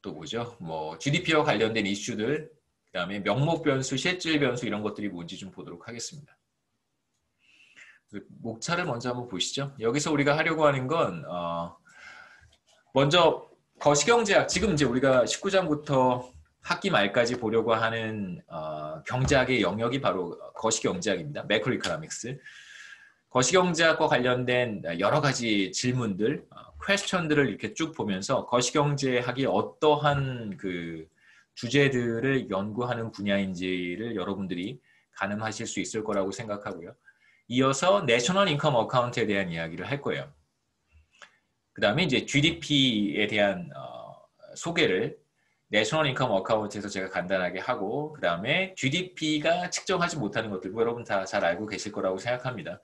또 뭐죠? 뭐 GDP와 관련된 이슈들, 그 다음에 명목 변수, 실질 변수 이런 것들이 뭔지 좀 보도록 하겠습니다. 목차를 먼저 한번 보시죠. 여기서 우리가 하려고 하는 건 먼저 거시경제학, 지금 이제 우리가 19장부터 학기 말까지 보려고 하는 경제학의 영역이 바로 거시경제학입니다. 매크로 이코노믹스. 거시경제학과 관련된 여러 가지 질문들, 퀘스천들을 이렇게 쭉 보면서 거시경제학이 어떠한 그 주제들을 연구하는 분야인지를 여러분들이 가늠하실 수 있을 거라고 생각하고요. 이어서 내셔널 인컴 어카운트에 대한 이야기를 할 거예요. 그 다음에 이제 GDP에 대한 소개를 내셔널 인컴 어카운트에서 제가 간단하게 하고 그 다음에 GDP가 측정하지 못하는 것들 여러분 다 잘 알고 계실 거라고 생각합니다.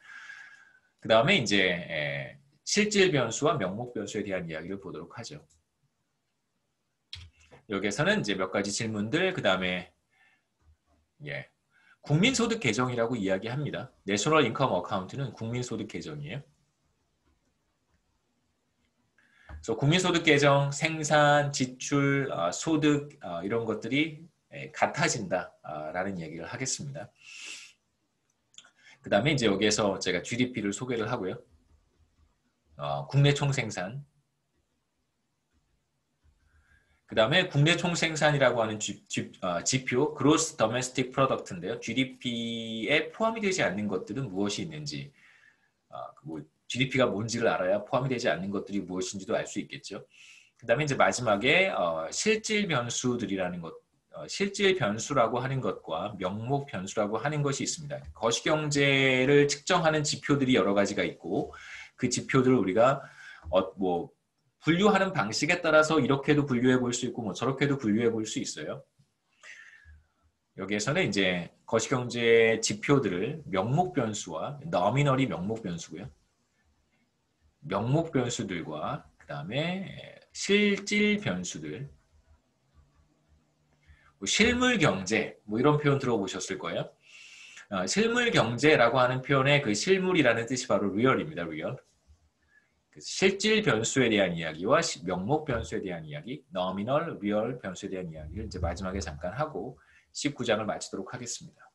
그 다음에 이제 실질 변수와 명목 변수에 대한 이야기를 보도록 하죠. 여기에서는 이제 몇 가지 질문들 그 다음에 국민소득 계정이라고 이야기합니다. 내셔널 인컴 어카운트는 국민소득 계정이에요. 그래서 국민소득 계정, 생산, 지출, 소득 이런 것들이 같아진다라는 얘기를 하겠습니다. 그 다음에 이제 여기에서 제가 GDP를 소개를 하고요. 국내 총생산. 그 다음에 국내 총생산이라고 하는 지표, Gross Domestic Product인데요. GDP에 포함이 되지 않는 것들은 무엇이 있는지, 뭐 GDP가 뭔지를 알아야 포함이 되지 않는 것들이 무엇인지도 알 수 있겠죠. 그 다음에 이제 마지막에 실질 변수들이라는 것, 실질 변수라고 하는 것과 명목 변수라고 하는 것이 있습니다. 거시경제를 측정하는 지표들이 여러 가지가 있고 그 지표들을 우리가 뭐 분류하는 방식에 따라서 이렇게도 분류해 볼 수 있고 뭐 저렇게도 분류해 볼 수 있어요. 여기에서는 이제 거시경제 지표들을 명목 변수와 너미널이 명목 변수고요. 명목 변수들과 그 다음에 실질 변수들, 실물 경제 뭐 이런 표현 들어보셨을 거예요. 실물 경제라고 하는 표현의 그 실물이라는 뜻이 바로 리얼입니다. 리얼. 실질 변수에 대한 이야기와 명목 변수에 대한 이야기, nominal, real 변수에 대한 이야기를 이제 마지막에 잠깐 하고 19장을 마치도록 하겠습니다.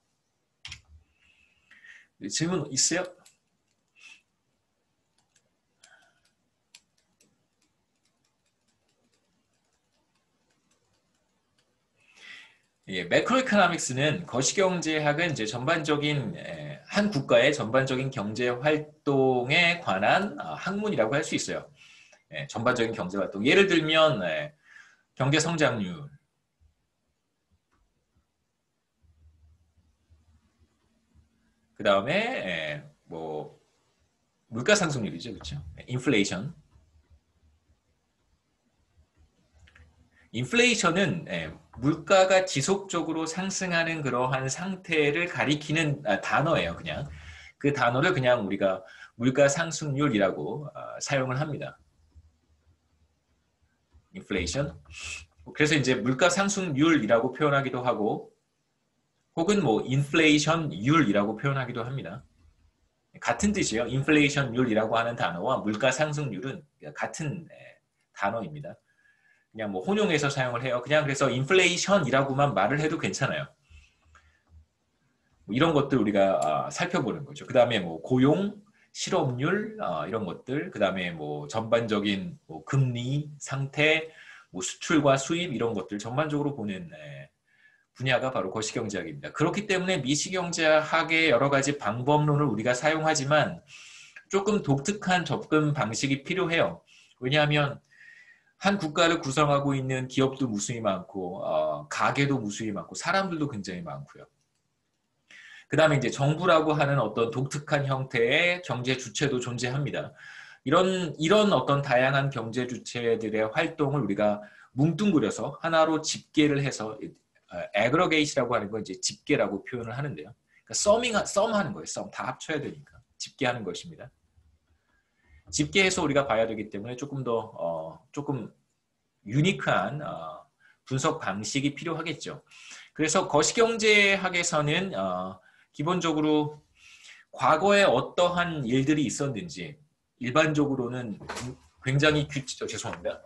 질문 있어요? 예, 매크로이코노믹스는 거시경제학은 이제 전반적인 한 국가의 전반적인 경제 활동에 관한 학문이라고 할 수 있어요. 전반적인 경제 활동. 예를 들면 경제 성장률, 그 다음에 뭐 물가 상승률이죠, 그렇죠? 인플레이션. 인플레이션은 물가가 지속적으로 상승하는 그러한 상태를 가리키는 단어예요. 그냥 그 단어를 그냥 우리가 물가 상승률이라고 사용을 합니다. 인플레이션. 그래서 이제 물가 상승률이라고 표현하기도 하고, 혹은 뭐 인플레이션율이라고 표현하기도 합니다. 같은 뜻이에요. 인플레이션율이라고 하는 단어와 물가 상승률은 같은 단어입니다. 그냥 뭐 혼용해서 사용을 해요. 그냥 그래서 인플레이션이라고만 말을 해도 괜찮아요. 뭐 이런 것들 우리가 살펴보는 거죠. 그 다음에 뭐 고용, 실업률 이런 것들, 그 다음에 뭐 전반적인 뭐 금리 상태, 뭐 수출과 수입 이런 것들 전반적으로 보는 분야가 바로 거시경제학입니다. 그렇기 때문에 미시경제학의 여러 가지 방법론을 우리가 사용하지만 조금 독특한 접근 방식이 필요해요. 왜냐하면 한 국가를 구성하고 있는 기업도 무수히 많고 가게도 무수히 많고 사람들도 굉장히 많고요. 그 다음에 이제 정부라고 하는 어떤 독특한 형태의 경제 주체도 존재합니다. 이런 어떤 다양한 경제 주체들의 활동을 우리가 뭉뚱그려서 하나로 집계를 해서 aggregate라고 하는 건 이제 집계라고 표현을 하는데요. 그러니까 썸하는 거예요. 다 합쳐야 되니까 집계하는 것입니다. 집계해서 우리가 봐야 되기 때문에 조금 더 조금 유니크한 분석 방식이 필요하겠죠. 그래서 거시경제학에서는 기본적으로 과거에 어떠한 일들이 있었는지 일반적으로는 굉장히 죄송합니다.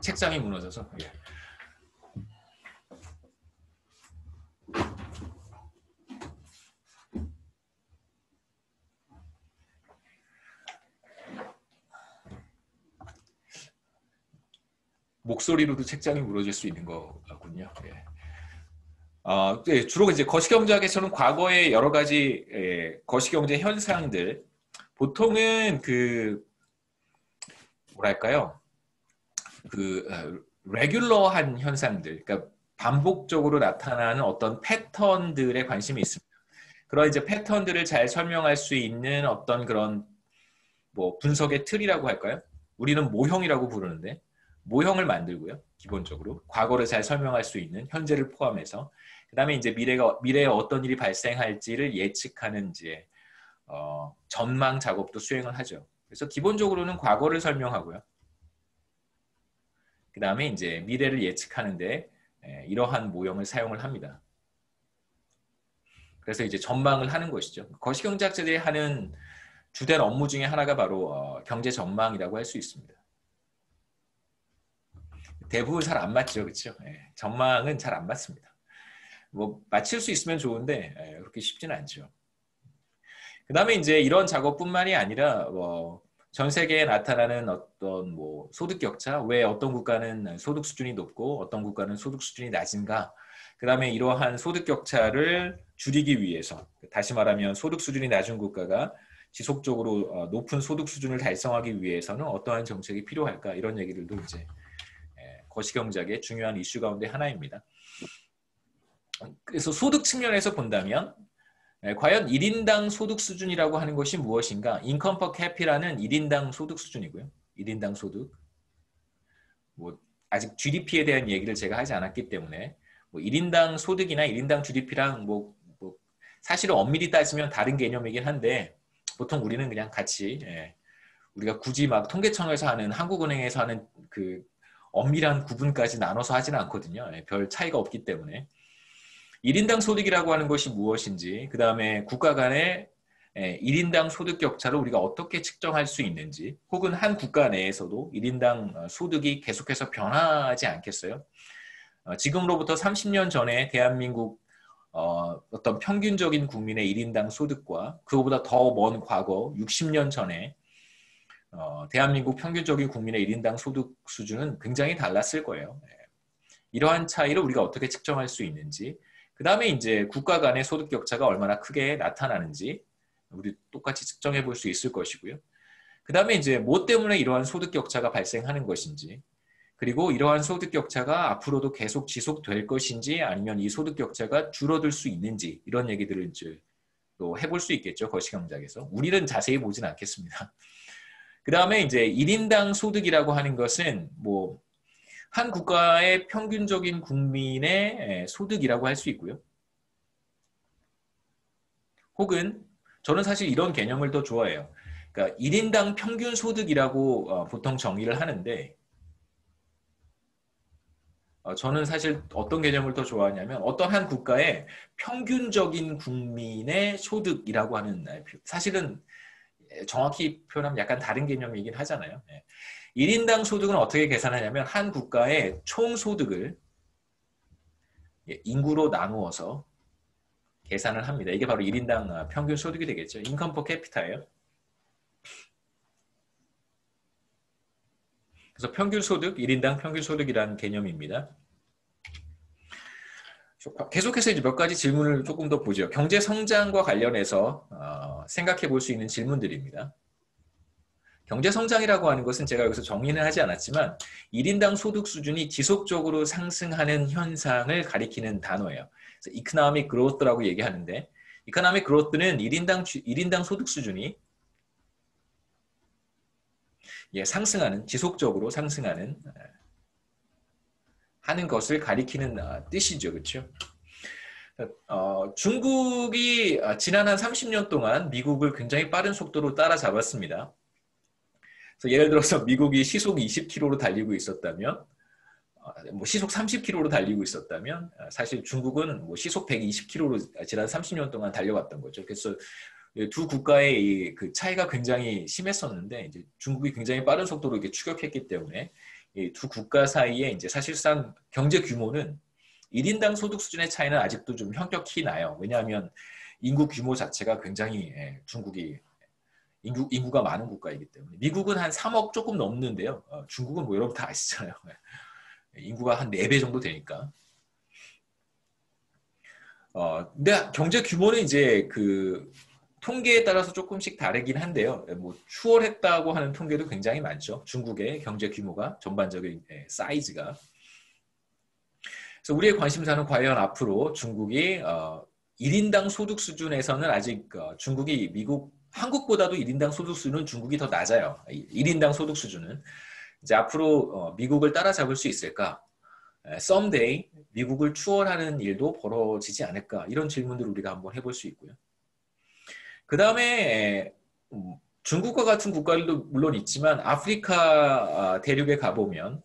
책상이 무너져서. 예. 목소리로도 책장이 무너질 수 있는 거군요. 예. 네, 주로 이제 거시경제학에서는 과거의 여러 가지 거시경제 현상들, 보통은 뭐랄까요, 레귤러한 현상들, 그러니까 반복적으로 나타나는 어떤 패턴들에 관심이 있습니다. 그런 이제 패턴들을 잘 설명할 수 있는 어떤 그런 뭐 분석의 틀이라고 할까요? 우리는 모형이라고 부르는데 모형을 만들고요. 기본적으로 과거를 잘 설명할 수 있는 현재를 포함해서 그 다음에 이제 미래에 어떤 일이 발생할지를 예측하는 이제 전망 작업도 수행을 하죠. 그래서 기본적으로는 과거를 설명하고요. 그 다음에 이제 미래를 예측하는데 이러한 모형을 사용을 합니다. 그래서 이제 전망을 하는 것이죠. 거시경제학자들이 하는 주된 업무 중에 하나가 바로 경제 전망이라고 할 수 있습니다. 대부분 잘 안 맞죠, 그렇죠? 전망은 잘 안 맞습니다. 뭐 맞힐 수 있으면 좋은데 그렇게 쉽지는 않죠. 그 다음에 이제 이런 작업뿐만이 아니라 전 세계에 나타나는 어떤 뭐 소득 격차, 왜 어떤 국가는 소득 수준이 높고 어떤 국가는 소득 수준이 낮은가, 그 다음에 이러한 소득 격차를 줄이기 위해서, 다시 말하면 소득 수준이 낮은 국가가 지속적으로 높은 소득 수준을 달성하기 위해서는 어떠한 정책이 필요할까, 이런 얘기들도 이제 거시경제학의 중요한 이슈 가운데 하나입니다. 그래서 소득 측면에서 본다면 과연 1인당 소득 수준이라고 하는 것이 무엇인가? 인컴 퍼 캐피라는 1인당 소득 수준이고요. 1인당 소득. 뭐 아직 GDP에 대한 얘기를 제가 하지 않았기 때문에 뭐 1인당 소득이나 1인당 GDP랑 뭐 사실은 엄밀히 따지면 다른 개념이긴 한데 보통 우리는 그냥 같이 우리가 굳이 막 통계청에서 하는 한국은행에서 하는 그 엄밀한 구분까지 나눠서 하지는 않거든요. 별 차이가 없기 때문에. 1인당 소득이라고 하는 것이 무엇인지, 그 다음에 국가 간의 예, 1인당 소득 격차를 우리가 어떻게 측정할 수 있는지, 혹은 한 국가 내에서도 1인당 소득이 계속해서 변하지 않겠어요? 지금으로부터 30년 전에 대한민국 어떤 평균적인 국민의 1인당 소득과 그거보다 더 먼 과거 60년 전에 대한민국 평균적인 국민의 1인당 소득 수준은 굉장히 달랐을 거예요. 예. 이러한 차이를 우리가 어떻게 측정할 수 있는지, 그 다음에 이제 국가 간의 소득 격차가 얼마나 크게 나타나는지 우리 똑같이 측정해 볼 수 있을 것이고요. 그 다음에 이제 뭐 때문에 이러한 소득 격차가 발생하는 것인지, 그리고 이러한 소득 격차가 앞으로도 계속 지속될 것인지, 아니면 이 소득 격차가 줄어들 수 있는지, 이런 얘기들을 이제 또 해볼 수 있겠죠. 거시경작에서. 우리는 자세히 보진 않겠습니다. 그 다음에 이제 1인당 소득이라고 하는 것은 뭐 한 국가의 평균적인 국민의 소득이라고 할 수 있고요. 혹은 저는 사실 이런 개념을 더 좋아해요. 그러니까 1인당 평균 소득이라고 보통 정의를 하는데, 저는 사실 어떤 개념을 더 좋아하냐면 어떤 한 국가의 평균적인 국민의 소득이라고 하는, 사실은 정확히 표현하면 약간 다른 개념이긴 하잖아요. 1인당 소득은 어떻게 계산하냐면 한 국가의 총 소득을 인구로 나누어서 계산을 합니다. 이게 바로 1인당 평균 소득이 되겠죠. 인컴 퍼 캐피타예요. 그래서 평균 소득, 1인당 평균 소득이라는 개념입니다. 계속해서 이제 몇 가지 질문을 조금 더 보죠. 경제 성장과 관련해서 생각해 볼 수 있는 질문들입니다. 경제 성장이라고 하는 것은 제가 여기서 정의는 하지 않았지만 1인당 소득 수준이 지속적으로 상승하는 현상을 가리키는 단어예요. 그래서 economic growth라고 얘기하는데, economic growth는 1인당 소득 수준이 상승하는, 지속적으로 상승하는 하는 것을 가리키는 뜻이죠. 그렇죠? 중국이 지난 한 30년 동안 미국을 굉장히 빠른 속도로 따라잡았습니다. 그래서 예를 들어서 미국이 시속 20km로 달리고 있었다면, 뭐 시속 30km로 달리고 있었다면, 사실 중국은 뭐 시속 120km로 지난 30년 동안 달려왔던 거죠. 그래서 두 국가의 그 차이가 굉장히 심했었는데, 이제 중국이 굉장히 빠른 속도로 이렇게 추격했기 때문에 이 두 국가 사이에 이제 사실상 경제 규모는 1인당 소득 수준의 차이는 아직도 좀 현격히 나요. 왜냐하면 인구 규모 자체가 굉장히 중국이 인구가 많은 국가이기 때문에. 미국은 한 3억 조금 넘는데요. 중국은 뭐 여러분 다 아시잖아요. 인구가 한 4배 정도 되니까. 근데 경제 규모는 이제 그 통계에 따라서 조금씩 다르긴 한데요. 뭐 추월했다고 하는 통계도 굉장히 많죠. 중국의 경제 규모가, 전반적인 사이즈가. 그래서 우리의 관심사는 과연 앞으로 중국이 1인당 소득 수준에서는 아직 중국이 한국보다도 1인당 소득 수준은 중국이 더 낮아요. 1인당 소득 수준은. 이제 앞으로 미국을 따라잡을 수 있을까? someday 미국을 추월하는 일도 벌어지지 않을까? 이런 질문들을 우리가 한번 해볼 수 있고요. 그 다음에 중국과 같은 국가들도 물론 있지만 아프리카 대륙에 가보면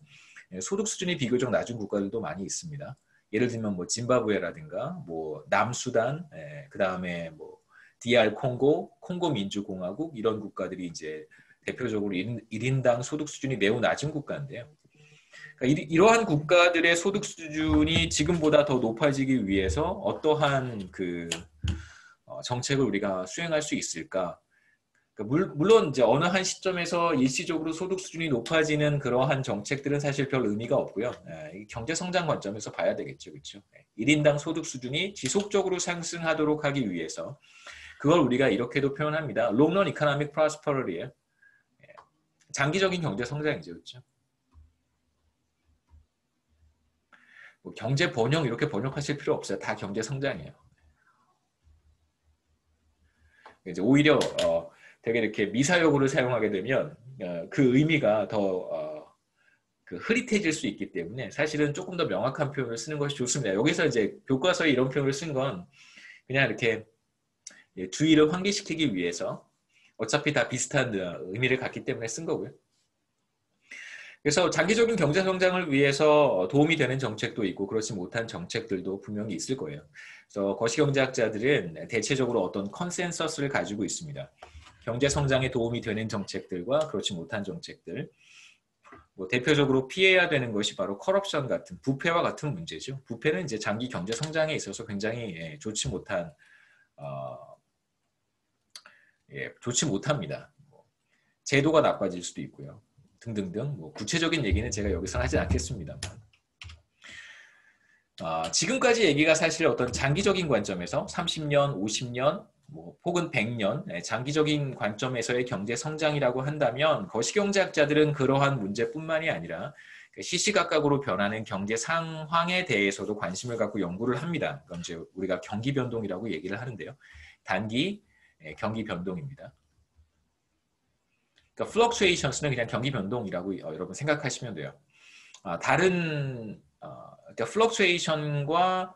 소득 수준이 비교적 낮은 국가들도 많이 있습니다. 예를 들면 뭐 짐바브웨라든가 뭐 남수단, 그 다음에 뭐 DR 콩고 민주공화국, 이런 국가들이 이제 대표적으로 1인당 소득 수준이 매우 낮은 국가인데요. 그러니까 이러한 국가들의 소득 수준이 지금보다 더 높아지기 위해서 어떠한 그 정책을 우리가 수행할 수 있을까? 그러니까 물론 이제 어느 한 시점에서 일시적으로 소득 수준이 높아지는 그러한 정책들은 사실 별 의미가 없고요. 경제 성장 관점에서 봐야 되겠죠, 그렇죠? 1인당 소득 수준이 지속적으로 상승하도록 하기 위해서, 그걸 우리가 이렇게도 표현합니다. Long run economic prosperity예요. 장기적인 경제 성장이죠, 그렇죠? 뭐 경제 번영 이렇게 번역하실 필요 없어요. 다 경제 성장이에요. 이제 오히려 되게 이렇게 미사여구를 사용하게 되면 그 의미가 더 그 흐릿해질 수 있기 때문에 사실은 조금 더 명확한 표현을 쓰는 것이 좋습니다. 여기서 이제 교과서에 이런 표현을 쓴 건 그냥 이렇게 주의를 환기시키기 위해서, 어차피 다 비슷한 의미를 갖기 때문에 쓴 거고요. 그래서 장기적인 경제 성장을 위해서 도움이 되는 정책도 있고 그렇지 못한 정책들도 분명히 있을 거예요. 그래서 거시경제학자들은 대체적으로 어떤 컨센서스를 가지고 있습니다. 경제 성장에 도움이 되는 정책들과 그렇지 못한 정책들. 뭐 대표적으로 피해야 되는 것이 바로 커럽션 같은 부패와 같은 문제죠. 부패는 이제 장기 경제 성장에 있어서 굉장히 좋지 못한 좋지 못합니다. 제도가 나빠질 수도 있고요. 등등등 뭐 구체적인 얘기는 제가 여기서 하지 않겠습니다만 지금까지 얘기가 사실 어떤 장기적인 관점에서 30년, 50년 뭐 혹은 100년 장기적인 관점에서의 경제 성장이라고 한다면 거시경제학자들은 그러한 문제뿐만이 아니라 시시각각으로 변하는 경제 상황에 대해서도 관심을 갖고 연구를 합니다. 그건 이제 우리가 경기 변동이라고 얘기를 하는데요. 단기 경기 변동입니다. 그러니까 fluctuations는 그냥 경기 변동이라고 여러분 생각하시면 돼요. 다른 그러니까 fluctuation과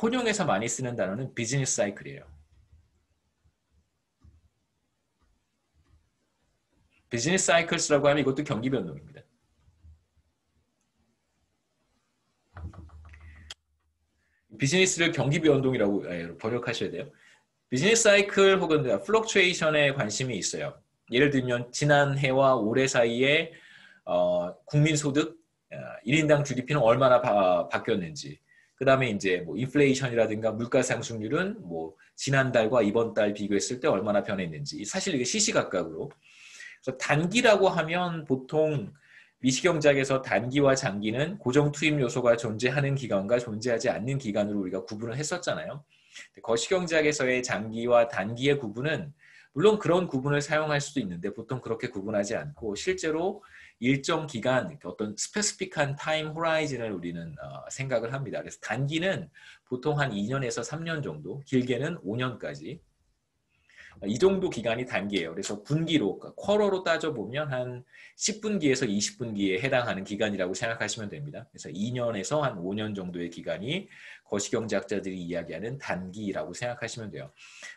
혼용해서 많이 쓰는 단어는 비즈니스 사이클이에요. 비즈니스 사이클스라고 하면 이것도 경기 변동입니다. 비즈니스를 경기 변동이라고 번역하셔야 돼요. 비즈니스 사이클 혹은 플럭추에이션에 관심이 있어요. 예를 들면 지난해와 올해 사이에 국민 소득 1인당 GDP는 얼마나 바뀌었는지, 그 다음에 이제 뭐 인플레이션이라든가 물가 상승률은 뭐 지난달과 이번 달 비교했을 때 얼마나 변했는지, 사실 이게 시시각각으로. 그래서 단기라고 하면 보통 미시경제학에서 단기와 장기는 고정 투입 요소가 존재하는 기간과 존재하지 않는 기간으로 우리가 구분을 했었잖아요. 거시경제학에서의 장기와 단기의 구분은 물론 그런 구분을 사용할 수도 있는데 보통 그렇게 구분하지 않고 실제로 일정 기간 어떤 스페시픽한 타임 호라이즌을 우리는 생각을 합니다. 그래서 단기는 보통 한 2년에서 3년 정도, 길게는 5년까지 이 정도 기간이 단기예요. 그래서 분기로, 쿼러로 따져보면 한 10분기에서 20분기에 해당하는 기간이라고 생각하시면 됩니다. 그래서 2년에서 한 5년 정도의 기간이 거시경제학자들이 이야기하는 단기라고 생각하시면 돼요.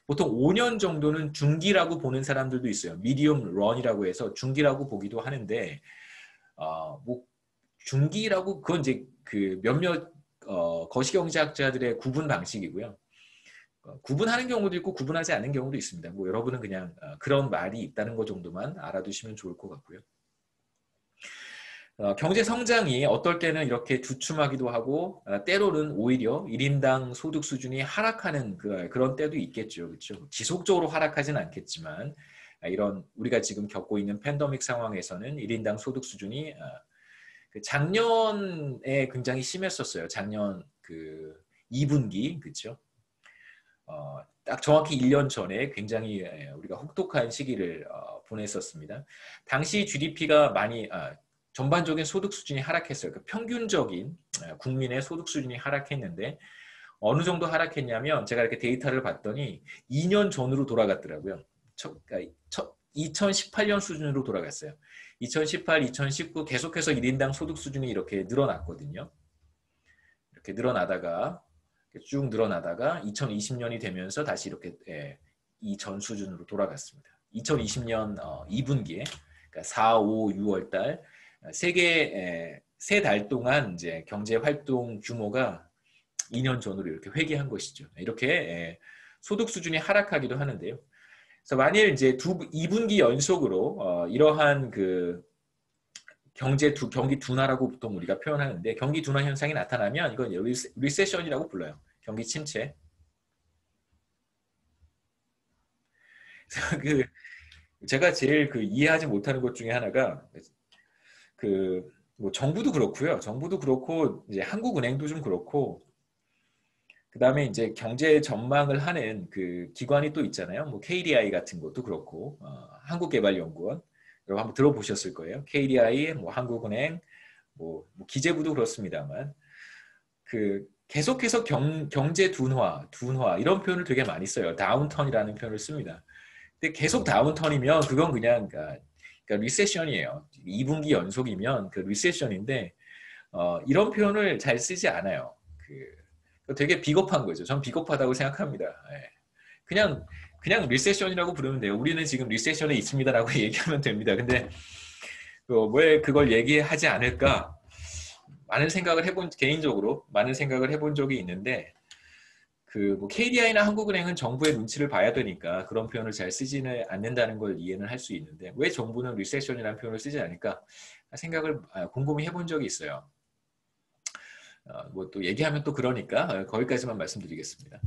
보통 5년 정도는 중기라고 보는 사람들도 있어요. 미디엄 런이라고 해서 중기라고 보기도 하는데 뭐 중기라고 그건 이제 그 몇몇 거시경제학자들의 구분 방식이고요. 구분하는 경우도 있고 구분하지 않는 경우도 있습니다. 뭐 여러분은 그냥 그런 말이 있다는 것 정도만 알아두시면 좋을 것 같고요. 경제 성장이 어떨 때는 이렇게 주춤하기도 하고 때로는 오히려 1인당 소득 수준이 하락하는 그런 때도 있겠죠. 그렇죠? 지속적으로 하락하진 않겠지만 이런 우리가 지금 겪고 있는 팬데믹 상황에서는 1인당 소득 수준이 작년에 굉장히 심했었어요. 작년 그 2분기 그렇죠? 딱 정확히 1년 전에 굉장히 우리가 혹독한 시기를 보냈었습니다. 당시 GDP가 많이 전반적인 소득 수준이 하락했어요. 그러니까 평균적인 국민의 소득 수준이 하락했는데 어느 정도 하락했냐면 제가 이렇게 데이터를 봤더니 2년 전으로 돌아갔더라고요. 2018년 수준으로 돌아갔어요. 2018, 2019 계속해서 1인당 소득 수준이 이렇게 늘어났거든요. 이렇게 늘어나다가 쭉 늘어나다가 2020년이 되면서 다시 이렇게 이전 수준으로 돌아갔습니다. 2020년 2분기에 그러니까 4, 5, 6월 달 세 달 동안 이제 경제 활동 규모가 2년 전으로 이렇게 회귀한 것이죠. 이렇게 소득 수준이 하락하기도 하는데요. 그래서 만일 이제 2분기 연속으로 이러한 그 경기 둔화라고 보통 우리가 표현하는데 경기 둔화 현상이 나타나면 이건 리세션이라고 불러요. 경기 침체. 그 제가 제일 그 이해하지 못하는 것 중에 하나가 그 뭐 정부도 그렇고요. 정부도 그렇고 이제 한국은행도 좀 그렇고 그다음에 이제 경제 전망을 하는 그 기관이 또 있잖아요. 뭐 KDI 같은 것도 그렇고 한국개발연구원 여러분 한번 들어보셨을 거예요. KDI, 뭐 한국은행, 뭐 기재부도 그렇습니다만 그 계속해서 경제 둔화 이런 표현을 되게 많이 써요. 다운턴이라는 표현을 씁니다. 근데 계속 다운턴이면 그건 그냥 그러니까 리세션이에요. 2분기 연속이면 그 리세션인데 이런 표현을 잘 쓰지 않아요. 되게 비겁한 거죠. 전 비겁하다고 생각합니다. 그냥 리세션이라고 부르면 돼요. 우리는 지금 리세션에 있습니다라고 얘기하면 됩니다. 근데 왜 그걸 얘기하지 않을까? 많은 생각을 해본 개인적으로 많은 생각을 해본 적이 있는데 뭐 KDI나 한국은행은 정부의 눈치를 봐야 되니까 그런 표현을 잘 쓰지는 않는다는 걸 이해는 할 수 있는데 왜 정부는 리세션이라는 표현을 쓰지 않을까 생각을 곰곰이 해본 적이 있어요. 뭐 또 얘기하면 또 그러니까 거기까지만 말씀드리겠습니다.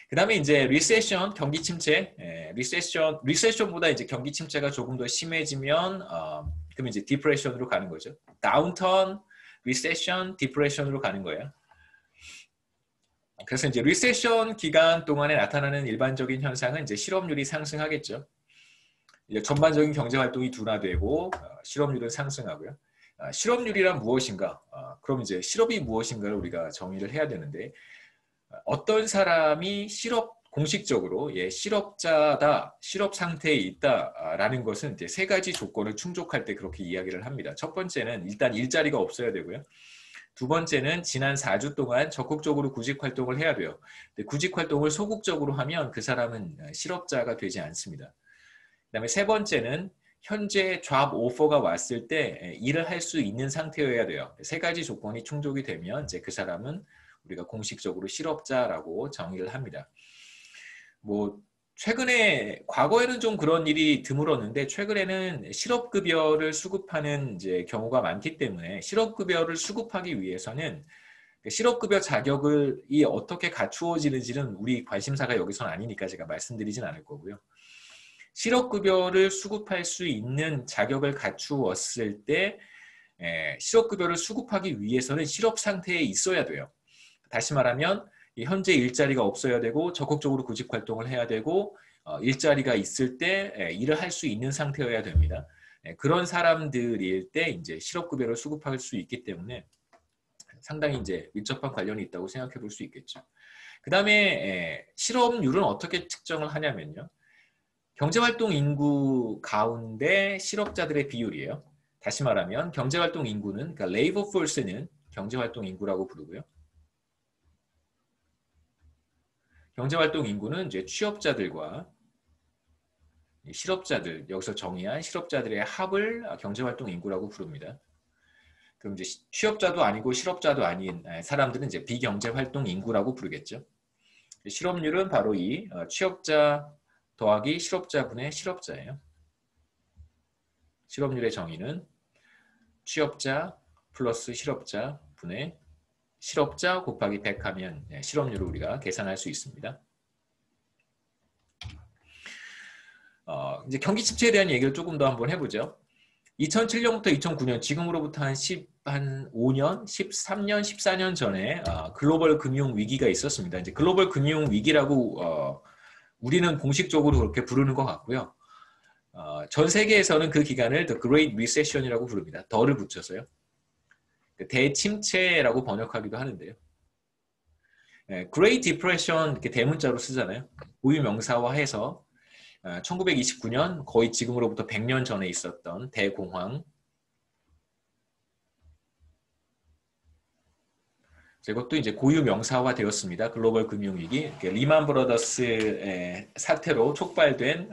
그 다음에 이제 리세션, 경기 침체, 리세션보다 이제 경기 침체가 조금 더 심해지면 그러면 이제 디프레션으로 가는 거죠. 다운턴, 리세션, 디프레션으로 가는 거예요. 그래서 이제 리세션 기간 동안에 나타나는 일반적인 현상은 이제 실업률이 상승하겠죠. 이제 전반적인 경제 활동이 둔화되고 실업률은 상승하고요. 실업률이란 무엇인가? 그럼 이제 실업이 무엇인가를 우리가 정의를 해야 되는데 어떤 사람이 공식적으로 실업자다, 실업 상태에 있다라는 것은 이제 세 가지 조건을 충족할 때 그렇게 이야기를 합니다. 첫 번째는 일단 일자리가 없어야 되고요. 두 번째는 지난 4주 동안 적극적으로 구직 활동을 해야 돼요. 구직 활동을 소극적으로 하면 그 사람은 실업자가 되지 않습니다. 그다음에 세 번째는 현재 잡 오퍼가 왔을 때 일을 할 수 있는 상태여야 돼요. 세 가지 조건이 충족이 되면 이제 그 사람은 우리가 공식적으로 실업자라고 정의를 합니다. 뭐 최근에 과거에는 좀 그런 일이 드물었는데 최근에는 실업급여를 수급하는 이제 경우가 많기 때문에 실업급여를 수급하기 위해서는 실업급여 자격이 어떻게 갖추어지는지는 우리 관심사가 여기서는 아니니까 제가 말씀드리진 않을 거고요. 실업급여를 수급할 수 있는 자격을 갖추었을 때 실업급여를 수급하기 위해서는 실업 상태에 있어야 돼요. 다시 말하면 현재 일자리가 없어야 되고 적극적으로 구직 활동을 해야 되고 일자리가 있을 때 일을 할 수 있는 상태여야 됩니다. 그런 사람들일 때 이제 실업급여를 수급할 수 있기 때문에 상당히 이제 밀접한 관련이 있다고 생각해 볼 수 있겠죠. 그 다음에 실업률은 어떻게 측정을 하냐면요. 경제활동 인구 가운데 실업자들의 비율이에요. 다시 말하면 경제활동 인구는 그러니까 레이버 포스는 경제활동 인구라고 부르고요. 경제활동 인구는 이제 취업자들과 실업자들, 여기서 정의한 실업자들의 합을 경제활동 인구라고 부릅니다. 그럼 이제 취업자도 아니고 실업자도 아닌 사람들은 이제 비경제활동 인구라고 부르겠죠. 실업률은 바로 이 취업자 더하기 실업자분의 실업자예요. 실업률의 정의는 취업자 플러스 실업자 분의 실업자 곱하기 100 하면 실업률을 우리가 계산할 수 있습니다. 이제 경기 침체에 대한 얘기를 조금 더 한번 해보죠. 2007년부터 2009년, 지금으로부터 한 5년, 13년, 14년 전에 글로벌 금융 위기가 있었습니다. 이제 글로벌 금융 위기라고 우리는 공식적으로 그렇게 부르는 것 같고요. 전 세계에서는 그 기간을 The Great Recession이라고 부릅니다. 더를 붙여서요. 대침체라고 번역하기도 하는데요. Great Depression 이렇게 대문자로 쓰잖아요. 고유 명사화해서 1929년 거의 지금으로부터 100년 전에 있었던 대공황. 이것도 이제 고유 명사화 되었습니다. 글로벌 금융위기. 리만 브러더스의 사태로 촉발된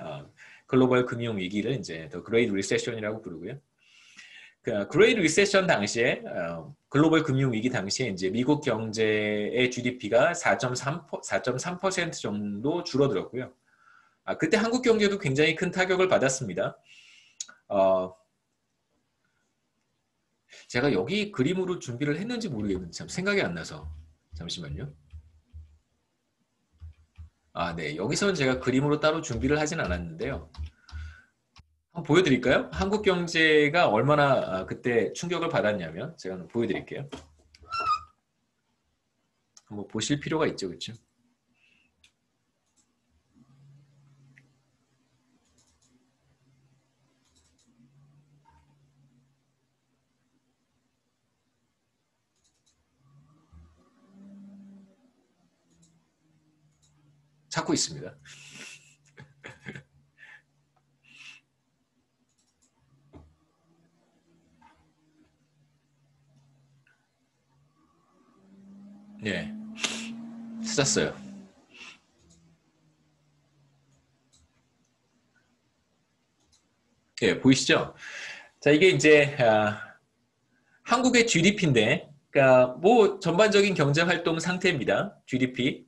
글로벌 금융위기를 이제 The Great Recession이라고 부르고요. 그 Great Recession 당시에 글로벌 금융위기 당시에 이제 미국 경제의 GDP가 4.3% 정도 줄어들었고요. 그때 한국 경제도 굉장히 큰 타격을 받았습니다. 제가 여기 그림으로 준비를 했는지 모르겠는데 참 생각이 안 나서 잠시만요. 네. 여기서는 제가 그림으로 따로 준비를 하진 않았는데요. 한번 보여드릴까요? 한국 경제가 얼마나 그때 충격을 받았냐면 제가 한번 보여드릴게요. 한번 보실 필요가 있죠, 그렇죠? 찾고 있습니다. 네, 찾았어요. 예, 보이시죠? 자, 이게 이제 한국의 GDP인데, 그러니까 뭐 전반적인 경제 활동 상태입니다. GDP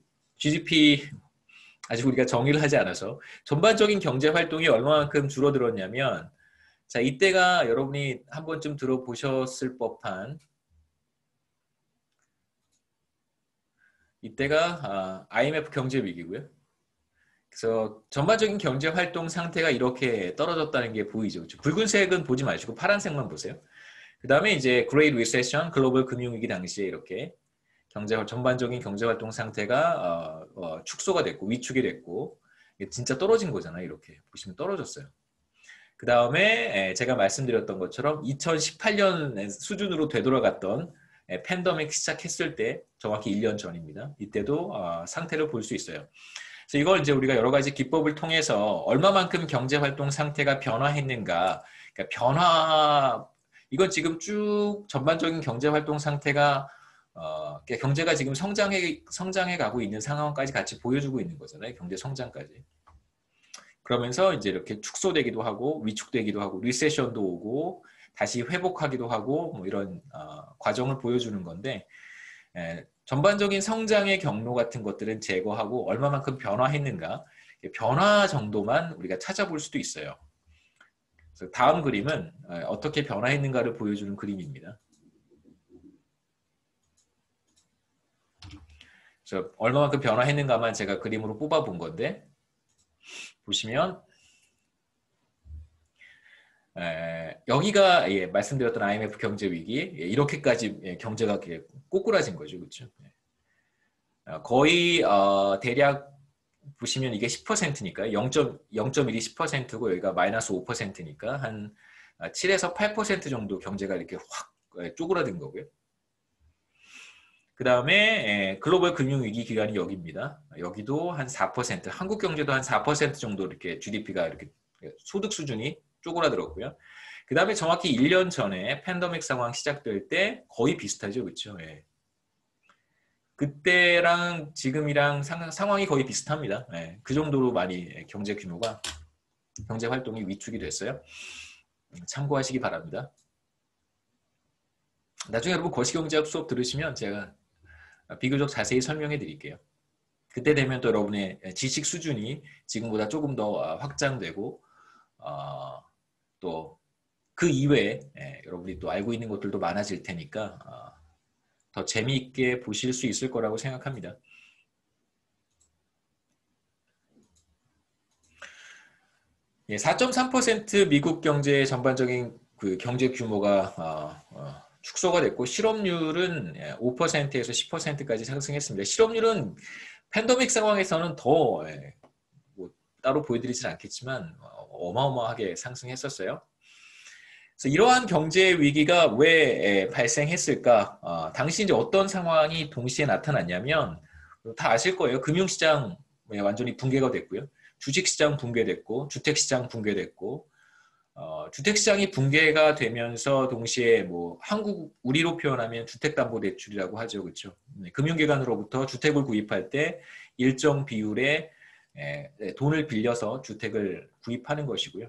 아직 우리가 정의를 하지 않아서 전반적인 경제 활동이 얼마만큼 줄어들었냐면, 자, 이때가 여러분이 한 번쯤 들어보셨을 법한 이때가 IMF 경제 위기고요. 그래서 전반적인 경제 활동 상태가 이렇게 떨어졌다는 게 보이죠. 그렇죠? 붉은색은 보지 마시고 파란색만 보세요. 그 다음에 이제 Great Recession, 글로벌 금융위기 당시에 이렇게 전반적인 경제 활동 상태가 축소가 됐고 위축이 됐고 진짜 떨어진 거잖아요. 이렇게 보시면 떨어졌어요. 그 다음에 제가 말씀드렸던 것처럼 2018년 수준으로 되돌아갔던 팬데믹 시작했을 때 정확히 1년 전입니다. 이때도 상태를 볼 수 있어요. 그래서 이걸 이제 우리가 여러 가지 기법을 통해서 얼마만큼 경제 활동 상태가 변화했는가, 그러니까 이건 지금 쭉 전반적인 경제 활동 상태가 경제가 지금 성장해 가고 있는 상황까지 같이 보여주고 있는 거잖아요. 경제 성장까지. 그러면서 이제 이렇게 축소되기도 하고 위축되기도 하고 리세션도 오고 다시 회복하기도 하고 뭐 이런 과정을 보여주는 건데 전반적인 성장의 경로 같은 것들은 제거하고 얼마만큼 변화했는가 변화 정도만 우리가 찾아볼 수도 있어요. 그래서 다음 그림은 어떻게 변화했는가를 보여주는 그림입니다. 그래서 얼마만큼 변화했는가만 제가 그림으로 뽑아본 건데 보시면 여기가 말씀드렸던 IMF 경제 위기 이렇게까지 경제가 꼬꾸라진 거죠, 그렇죠? 거의 대략 보시면 이게 10%니까 0.1이 10%고 여기가 마이너스 5%니까 한 7에서 8% 정도 경제가 이렇게 확 쪼그라든 거고요. 그 다음에 글로벌 금융위기 기간이 여기입니다. 여기도 한 4%, 한국 경제도 한 4% 정도 이렇게 GDP가 이렇게 소득 수준이 쪼그라들었고요. 그 다음에 정확히 1년 전에 팬데믹 상황 시작될 때 거의 비슷하죠, 그렇죠? 예. 그때랑 지금이랑 상황이 거의 비슷합니다. 예. 그 정도로 많이 경제 규모가 경제 활동이 위축이 됐어요. 참고하시기 바랍니다. 나중에 여러분 거시경제학 수업 들으시면 제가 비교적 자세히 설명해 드릴게요. 그때 되면 또 여러분의 지식 수준이 지금보다 조금 더 확장되고 또 그 이외에 여러분이 또 알고 있는 것들도 많아질 테니까 더 재미있게 보실 수 있을 거라고 생각합니다. 예, 4.3% 미국 경제의 전반적인 그 경제 규모가 축소가 됐고 실업률은 5%에서 10%까지 상승했습니다. 실업률은 팬데믹 상황에서는 더 뭐 따로 보여드리진 않겠지만 어마어마하게 상승했었어요. 그래서 이러한 경제 위기가 왜 발생했을까? 당시 이제 어떤 상황이 동시에 나타났냐면 다 아실 거예요. 금융시장 완전히 붕괴가 됐고요. 주식시장 붕괴됐고 주택시장 붕괴됐고 주택시장이 붕괴가 되면서 동시에 뭐 우리로 표현하면 주택담보대출이라고 하죠, 그렇죠? 금융기관으로부터 주택을 구입할 때 일정 비율의 돈을 빌려서 주택을 구입하는 것이고요.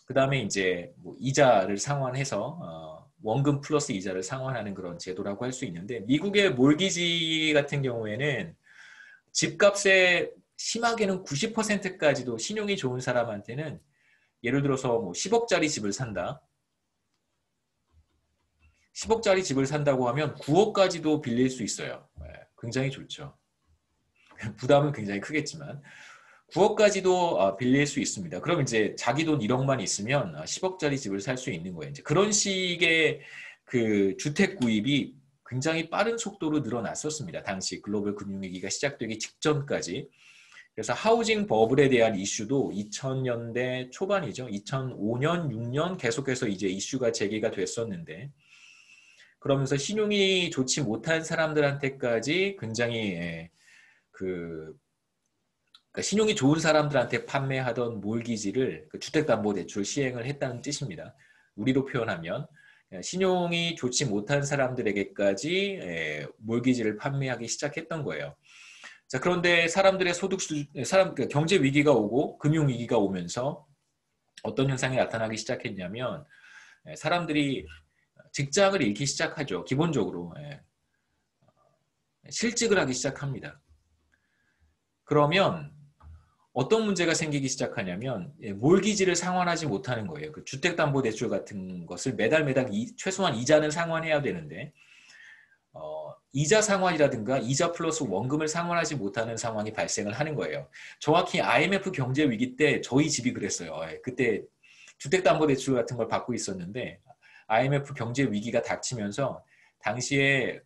그 다음에 이제 뭐 이자를 상환해서 원금 플러스 이자를 상환하는 그런 제도라고 할 수 있는데 미국의 몰기지 같은 경우에는 집값의 심하게는 90%까지도 신용이 좋은 사람한테는 예를 들어서 뭐 10억짜리 집을 산다. 10억짜리 집을 산다고 하면 9억까지도 빌릴 수 있어요. 굉장히 좋죠. 부담은 굉장히 크겠지만 9억까지도 빌릴 수 있습니다. 그럼 이제 자기 돈 1억만 있으면 10억짜리 집을 살 수 있는 거예요. 이제 그런 식의 그 주택 구입이 굉장히 빠른 속도로 늘어났었습니다. 당시 글로벌 금융위기가 시작되기 직전까지. 그래서 하우징 버블에 대한 이슈도 2000년대 초반이죠. 2005년, 6년 계속해서 이제 이슈가 제기가 됐었는데 그러면서 신용이 좋지 못한 사람들한테까지 굉장히 그러니까 신용이 좋은 사람들한테 판매하던 몰기지를 주택담보대출 시행을 했다는 뜻입니다. 우리로 표현하면 신용이 좋지 못한 사람들에게까지 몰기지를 판매하기 시작했던 거예요. 자, 그런데 사람들의 경제 위기가 오고 금융 위기가 오면서 어떤 현상이 나타나기 시작했냐면 사람들이 직장을 잃기 시작하죠. 기본적으로 실직을 하기 시작합니다. 그러면 어떤 문제가 생기기 시작하냐면 몰기지를 상환하지 못하는 거예요. 그 주택담보대출 같은 것을 매달 최소한 이자는 상환해야 되는데 이자 상환이라든가 이자 플러스 원금을 상환하지 못하는 상황이 발생을 하는 거예요. 정확히 IMF 경제 위기 때 저희 집이 그랬어요. 그때 주택담보대출 같은 걸 받고 있었는데 IMF 경제 위기가 닥치면서 당시에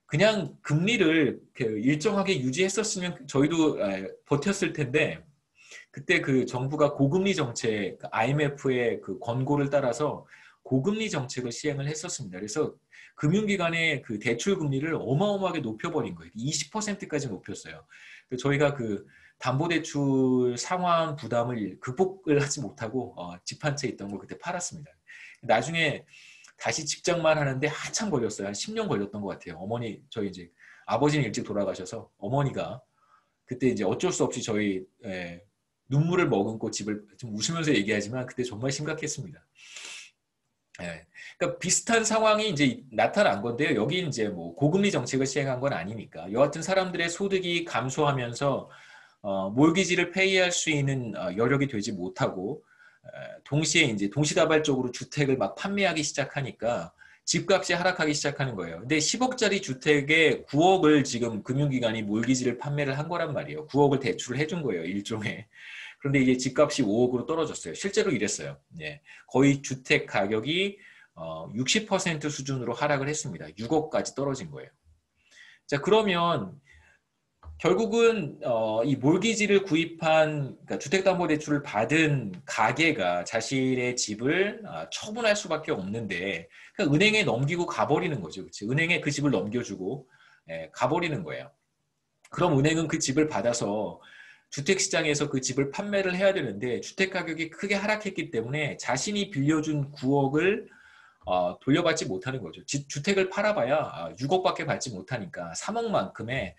그냥 금리를 일정하게 유지했었으면 저희도 버텼을 텐데 그때 그 정부가 고금리 정책, IMF의 그 권고를 따라서 고금리 정책을 시행을 했었습니다. 그래서 금융기관의 그 대출 금리를 어마어마하게 높여버린 거예요. 20%까지 높였어요. 저희가 그 담보대출 상환 부담을 극복을 하지 못하고 집 한 채 있던 걸 그때 팔았습니다. 나중에 다시 직장만 하는데 한참 걸렸어요. 한 10년 걸렸던 것 같아요. 어머니, 저희 이제 아버지는 일찍 돌아가셔서 어머니가 그때 이제 어쩔 수 없이 저희 눈물을 머금고 집을 좀 웃으면서 얘기하지만 그때 정말 심각했습니다. 그러니까 비슷한 상황이 이제 나타난 건데요. 여기 이제 뭐 고금리 정책을 시행한 건 아니니까 여하튼 사람들의 소득이 감소하면서 몰기지를 페이할 수 있는 여력이 되지 못하고 동시에 이제 동시다발적으로 주택을 막 판매하기 시작하니까 집값이 하락하기 시작하는 거예요. 근데 10억짜리 주택에 9억을 지금 금융기관이 몰기지를 판매를 한 거란 말이에요. 9억을 대출을 해준 거예요. 일종의. 그런데 이제 집값이 5억으로 떨어졌어요. 실제로 이랬어요. 거의 주택 가격이 60% 수준으로 하락을 했습니다. 6억까지 떨어진 거예요. 자, 그러면 결국은 이 몰기지를 구입한 그러니까 주택담보대출을 받은 가게가 자신의 집을 처분할 수밖에 없는데 그러니까 은행에 넘기고 가버리는 거죠. 그치? 은행에 그 집을 넘겨주고 가버리는 거예요. 그럼 은행은 그 집을 받아서 주택시장에서 그 집을 판매를 해야 되는데 주택가격이 크게 하락했기 때문에 자신이 빌려준 9억을 돌려받지 못하는 거죠. 주택을 팔아봐야 6억밖에 받지 못하니까 3억만큼의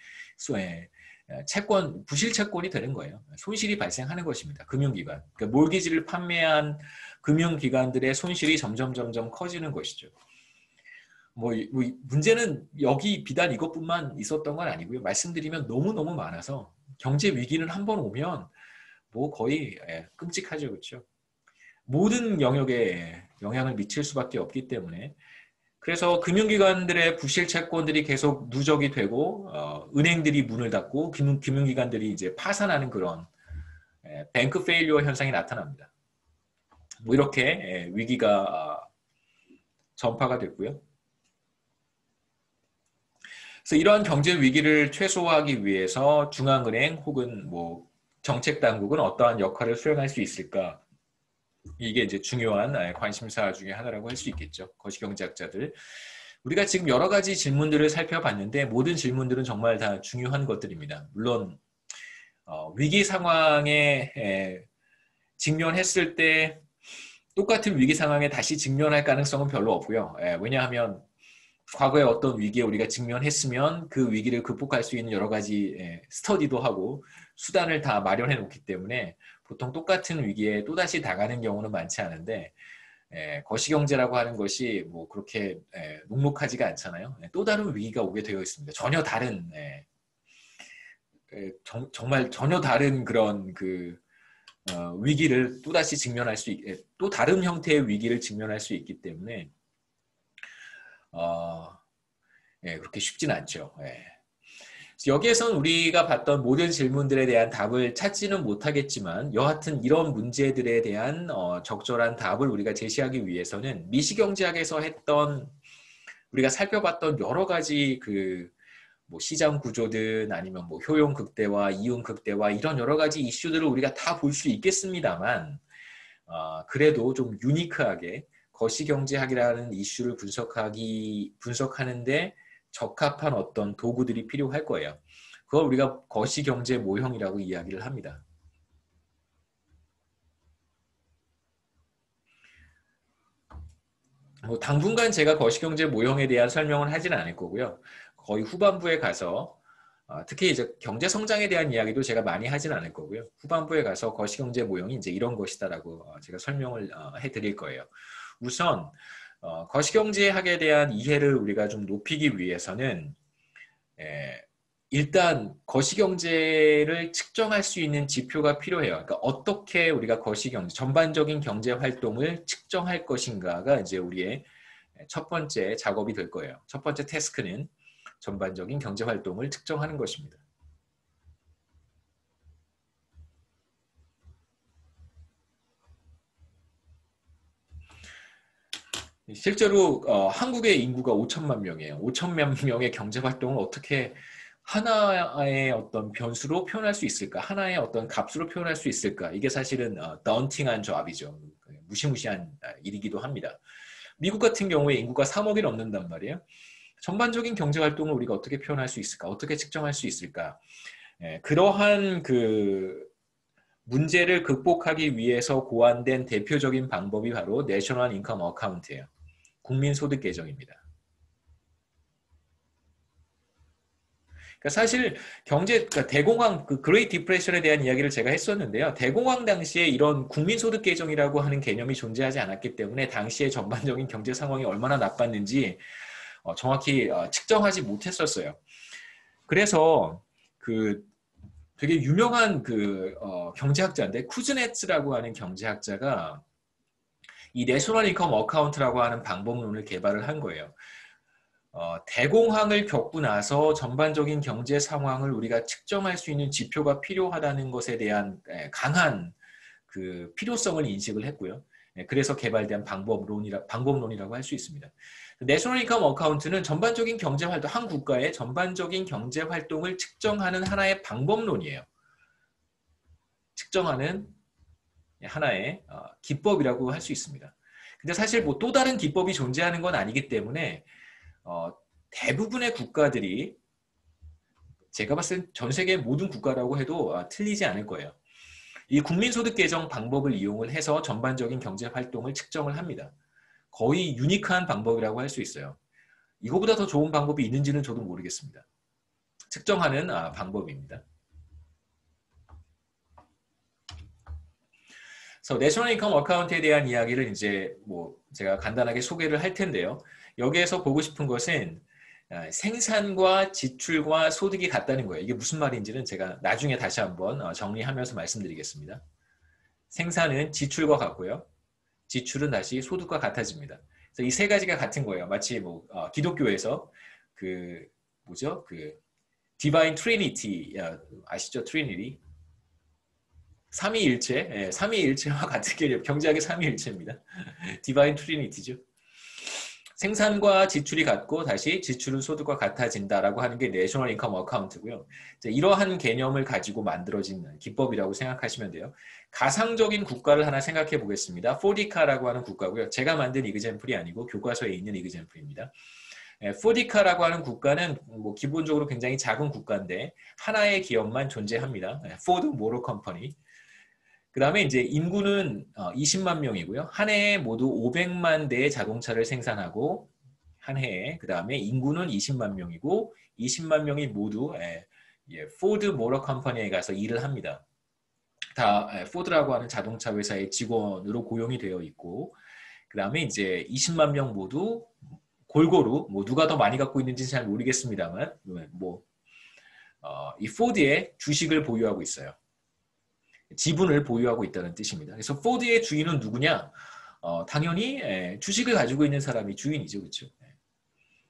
채권, 부실 채권이 되는 거예요. 손실이 발생하는 것입니다. 금융기관. 그러니까 몰기지를 판매한 금융기관들의 손실이 점점 커지는 것이죠. 뭐 문제는 여기 비단 이것뿐만 있었던 건 아니고요. 말씀드리면 너무너무 많아서 경제 위기는 한번 오면 뭐 거의 끔찍하죠. 그렇죠? 모든 영역에 영향을 미칠 수밖에 없기 때문에 그래서 금융기관들의 부실 채권들이 계속 누적이 되고 은행들이 문을 닫고 금융기관들이 이제 파산하는 그런 뱅크 페일리어 현상이 나타납니다. 뭐 이렇게 위기가 전파가 됐고요. 그래서 이러한 경제 위기를 최소화하기 위해서 중앙은행 혹은 뭐 정책 당국은 어떠한 역할을 수행할 수 있을까? 이게 이제 중요한 관심사 중에 하나라고 할 수 있겠죠. 거시경제학자들. 우리가 지금 여러 가지 질문들을 살펴봤는데 모든 질문들은 정말 다 중요한 것들입니다. 물론 위기 상황에 직면했을 때 똑같은 위기 상황에 다시 직면할 가능성은 별로 없고요. 왜냐하면 과거에 어떤 위기에 우리가 직면했으면 그 위기를 극복할 수 있는 여러 가지 스터디도 하고 수단을 다 마련해 놓기 때문에 보통 똑같은 위기에 또다시 당하는 경우는 많지 않은데 거시경제라고 하는 것이 뭐 그렇게 녹록하지가 않잖아요. 또 다른 위기가 오게 되어 있습니다. 전혀 다른 정말 전혀 다른 그런 그 위기를 또다시 직면할 또 다른 형태의 위기를 직면할 수 있기 때문에 그렇게 쉽진 않죠. 여기에선 우리가 봤던 모든 질문들에 대한 답을 찾지는 못하겠지만 여하튼 이런 문제들에 대한 적절한 답을 우리가 제시하기 위해서는 미시경제학에서 했던 우리가 살펴봤던 여러 가지 그 뭐 시장 구조든 아니면 뭐 효용 극대화, 이윤 극대화 이런 여러 가지 이슈들을 우리가 다 볼 수 있겠습니다만 그래도 좀 유니크하게 거시경제학이라는 이슈를 분석하는데 적합한 어떤 도구들이 필요할 거예요. 그걸 우리가 거시경제 모형이라고 이야기를 합니다. 뭐 당분간 제가 거시경제 모형에 대한 설명을 하지는 않을 거고요. 거의 후반부에 가서 특히 이제 경제 성장에 대한 이야기도 제가 많이 하지는 않을 거고요. 후반부에 가서 거시경제 모형이 이제 이런 것이다라고 제가 설명을 해드릴 거예요. 우선 거시경제학에 대한 이해를 우리가 좀 높이기 위해서는 일단 거시경제를 측정할 수 있는 지표가 필요해요. 그러니까 어떻게 우리가 거시경제, 전반적인 경제 활동을 측정할 것인가가 이제 우리의 첫 번째 작업이 될 거예요. 첫 번째 태스크는 전반적인 경제 활동을 측정하는 것입니다. 실제로 한국의 인구가 5천만 명이에요. 5천만 명의 경제 활동을 어떻게 하나의 어떤 변수로 표현할 수 있을까? 하나의 어떤 값으로 표현할 수 있을까? 이게 사실은 daunting한 조합이죠. 무시무시한 일이기도 합니다. 미국 같은 경우에 인구가 3억이 넘는단 말이에요. 전반적인 경제 활동을 우리가 어떻게 표현할 수 있을까? 어떻게 측정할 수 있을까? 그러한 그 문제를 극복하기 위해서 고안된 대표적인 방법이 바로 내셔널 인컴 어카운트예요. 국민소득 계정입니다. 그러니까 사실 그러니까 대공황, 그 그레이트 디프레션에 대한 이야기를 제가 했었는데요. 대공황 당시에 이런 국민소득 계정이라고 하는 개념이 존재하지 않았기 때문에 당시의 전반적인 경제 상황이 얼마나 나빴는지 정확히 측정하지 못했었어요. 그래서 그 되게 유명한 그 경제학자인데 쿠즈네츠라고 하는 경제학자가 이 내셔널 인컴 어카운트라고 하는 방법론을 개발을 한 거예요. 대공황을 겪고 나서 전반적인 경제 상황을 우리가 측정할 수 있는 지표가 필요하다는 것에 대한 강한 그 필요성을 인식을 했고요. 그래서 개발된 방법론이라고 할 수 있습니다. 내셔널 인컴 어카운트는 전반적인 경제 활동, 한 국가의 전반적인 경제 활동을 측정하는 하나의 방법론이에요. 측정하는 하나의 기법이라고 할 수 있습니다. 근데 사실 뭐 또 다른 기법이 존재하는 건 아니기 때문에 대부분의 국가들이 제가 봤을 땐 전 세계 모든 국가라고 해도 틀리지 않을 거예요. 이 국민소득 계정 방법을 이용을 해서 전반적인 경제 활동을 측정을 합니다. 거의 유니크한 방법이라고 할 수 있어요. 이거보다 더 좋은 방법이 있는지는 저도 모르겠습니다. 측정하는 방법입니다. 그래서 내셔널 인컴 어카운트에 대한 이야기를 이제 뭐 제가 간단하게 소개를 할 텐데요. 여기에서 보고 싶은 것은 생산과 지출과 소득이 같다는 거예요. 이게 무슨 말인지는 제가 나중에 다시 한번 정리하면서 말씀드리겠습니다. 생산은 지출과 같고요. 지출은 다시 소득과 같아집니다. 그래서 이 세 가지가 같은 거예요. 마치 뭐 기독교에서 그 뭐죠? 그 디바인 트리니티 아시죠? 트리니티 삼위일체, 삼위일체와 같은 개념, 경제학의 삼위일체입니다. 디바인 트리니티죠. 생산과 지출이 같고 다시 지출은 소득과 같아진다라고 하는 게 내셔널 인컴 어카운트고요. 이러한 개념을 가지고 만들어진 기법이라고 생각하시면 돼요. 가상적인 국가를 하나 생각해 보겠습니다. 포디카라고 하는 국가고요. 제가 만든 이그젬플이 아니고 교과서에 있는 이그젬플입니다. 포디카라고 하는 국가는 뭐 기본적으로 굉장히 작은 국가인데 하나의 기업만 존재합니다. 포드 모터 컴퍼니. 그 다음에 이제 인구는 20만 명이고요. 한 해에 모두 500만 대의 자동차를 생산하고 한 해에 그 다음에 인구는 20만 명이고 20만 명이 모두 포드 모터 컴퍼니에 가서 일을 합니다. 다 포드라고 하는 자동차 회사의 직원으로 고용이 되어 있고 그 다음에 이제 20만 명 모두 골고루 뭐 누가 더 많이 갖고 있는지는 잘 모르겠습니다만 뭐 이 포드의 주식을 보유하고 있어요. 지분을 보유하고 있다는 뜻입니다. 그래서 포드의 주인은 누구냐? 당연히 주식을 가지고 있는 사람이 주인이죠. 그렇죠?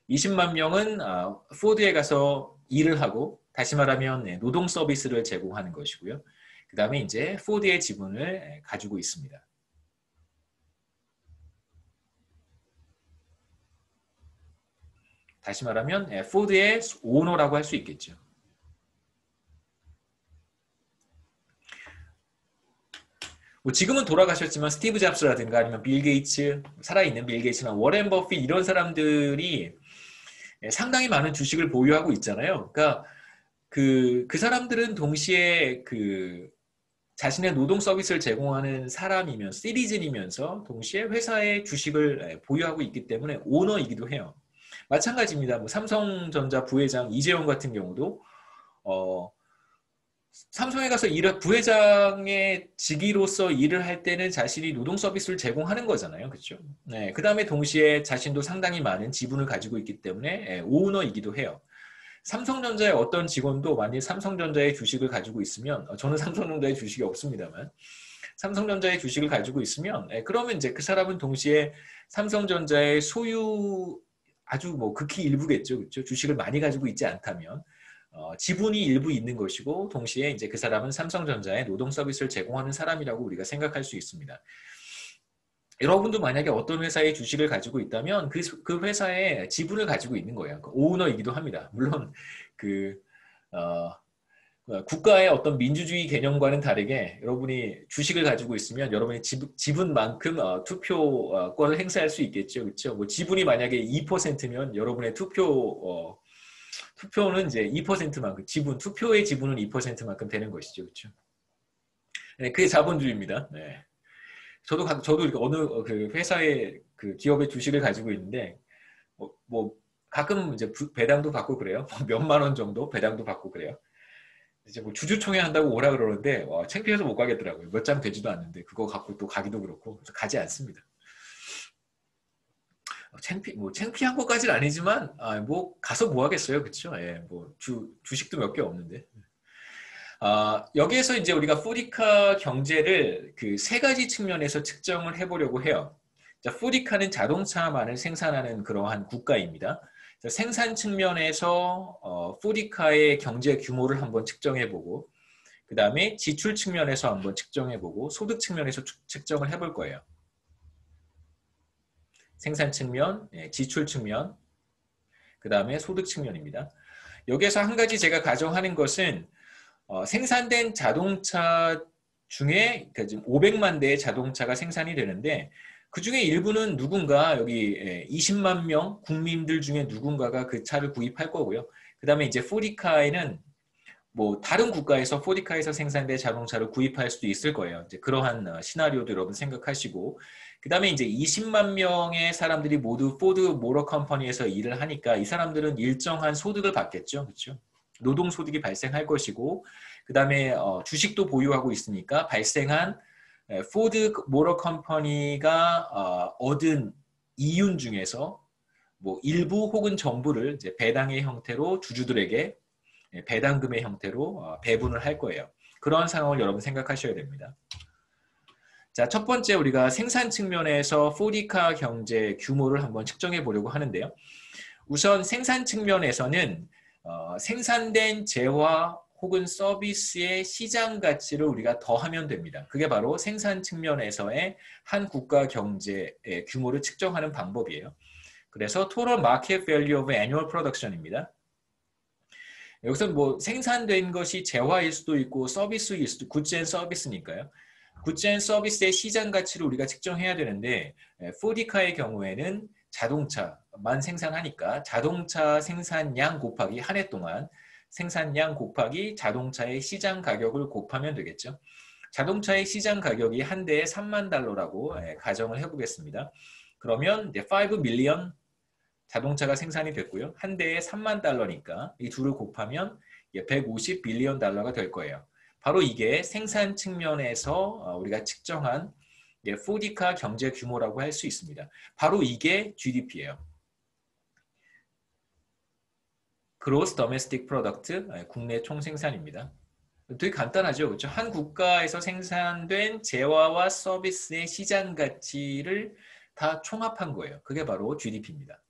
20만 명은 포드에 가서 일을 하고 다시 말하면 노동 서비스를 제공하는 것이고요. 그 다음에 이제 포드의 지분을 가지고 있습니다. 다시 말하면 포드의 오너라고 할 수 있겠죠. 뭐 지금은 돌아가셨지만 스티브 잡스라든가 아니면 빌 게이츠, 살아있는 빌 게이츠나 워렌 버핏 이런 사람들이 상당히 많은 주식을 보유하고 있잖아요. 그러니까 그 사람들은 동시에 그 자신의 노동 서비스를 제공하는 사람이면서 시리즌이면서 동시에 회사의 주식을 보유하고 있기 때문에 오너이기도 해요. 마찬가지입니다. 뭐 삼성전자 부회장 이재용 같은 경우도 삼성에 가서 부회장의 직위로서 일을 할 때는 자신이 노동 서비스를 제공하는 거잖아요. 그렇죠? 네, 그 다음에 동시에 자신도 상당히 많은 지분을 가지고 있기 때문에 예, 오너이기도 해요. 삼성전자의 어떤 직원도 만약 삼성전자의 주식을 가지고 있으면 저는 삼성전자의 주식이 없습니다만 삼성전자의 주식을 가지고 있으면 그러면 이제 그 사람은 동시에 삼성전자의 소유 아주 뭐 극히 일부겠죠. 그렇죠? 주식을 많이 가지고 있지 않다면 지분이 일부 있는 것이고 동시에 이제 그 사람은 삼성전자의 노동 서비스를 제공하는 사람이라고 우리가 생각할 수 있습니다. 여러분도 만약에 어떤 회사의 주식을 가지고 있다면 그 회사의 지분을 가지고 있는 거예요. 오너이기도 합니다. 물론 그 국가의 어떤 민주주의 개념과는 다르게 여러분이 주식을 가지고 있으면 여러분이 지분만큼 투표권을 행사할 수 있겠죠. 그렇죠? 뭐 지분이 만약에 2%면 여러분의 투표는 이제 2%만큼 투표의 지분은 2%만큼 되는 것이죠. 그렇죠? 네, 그게 자본주의입니다. 네. 저도 이렇게 어느 그 회사의 그 기업의 주식을 가지고 있는데 뭐 가끔 이제 배당도 받고 그래요. 몇만 원 정도 배당도 받고 그래요. 이제 뭐 주주총회 한다고 오라 그러는데 창피해서 못 가겠더라고요. 몇 장 되지도 않는데 그거 갖고 또 가기도 그렇고 그래서 가지 않습니다. 창피한 것까지는 아니지만 뭐 가서 뭐 하겠어요, 그렇죠? 예, 뭐 주식도 몇 개 없는데. 여기에서 이제 우리가 포디카 경제를 그 세 가지 측면에서 측정을 해보려고 해요. 자, 포디카는 자동차만을 생산하는 그러한 국가입니다. 생산 측면에서 포디카의 경제 규모를 한번 측정해보고 그 다음에 지출 측면에서 한번 측정해보고 소득 측면에서 측정을 해볼 거예요. 생산 측면, 지출 측면, 그 다음에 소득 측면입니다. 여기에서 한 가지 제가 가정하는 것은 생산된 자동차 중에 그러니까 지금 500만 대의 자동차가 생산이 되는데 그 중에 일부는 누군가 여기 20만 명 국민들 중에 누군가가 그 차를 구입할 거고요. 그 다음에 이제 포디카에는 뭐 다른 국가에서 포디카에서 생산된 자동차를 구입할 수도 있을 거예요. 이제 그러한 시나리오도 여러분 생각하시고 그 다음에 이제 20만 명의 사람들이 모두 포드 모터 컴퍼니에서 일을 하니까 이 사람들은 일정한 소득을 받겠죠. 그렇죠? 노동소득이 발생할 것이고 그 다음에 주식도 보유하고 있으니까 발생한 포드 모터 컴퍼니가 얻은 이윤 중에서 뭐 일부 혹은 전부를 이제 배당의 형태로 주주들에게 배당금의 형태로 배분을 할 거예요. 그런 상황을 여러분 생각하셔야 됩니다. 자, 첫 번째 우리가 생산 측면에서 포디카 경제 규모를 한번 측정해 보려고 하는데요. 우선 생산 측면에서는 생산된 재화 혹은 서비스의 시장 가치를 우리가 더하면 됩니다. 그게 바로 생산 측면에서의 한 국가 경제의 규모를 측정하는 방법이에요. 그래서 Total Market Value of Annual Production입니다. 여기서 뭐 생산된 것이 재화일 수도 있고 서비스일 수도, 굿즈 앤 서비스니까요. 굿즈 앤 서비스의 시장 가치를 우리가 측정해야 되는데 포디카의 경우에는 자동차만 생산하니까 자동차 생산량 곱하기 한 해 동안 생산량 곱하기 자동차의 시장 가격을 곱하면 되겠죠. 자동차의 시장 가격이 한 대에 3만 달러라고 가정을 해보겠습니다. 그러면 이제 5 밀리언 자동차가 생산이 됐고요. 한 대에 3만 달러니까 이 둘을 곱하면 150 빌리언 달러가 될 거예요. 바로 이게 생산 측면에서 우리가 측정한 포디카 경제 규모라고 할 수 있습니다. 바로 이게 GDP예요. Gross Domestic Product, 국내 총생산입니다. 되게 간단하죠. 그렇죠? 한 국가에서 생산된 재화와 서비스의 시장 가치를 다 총합한 거예요. 그게 바로 GDP입니다.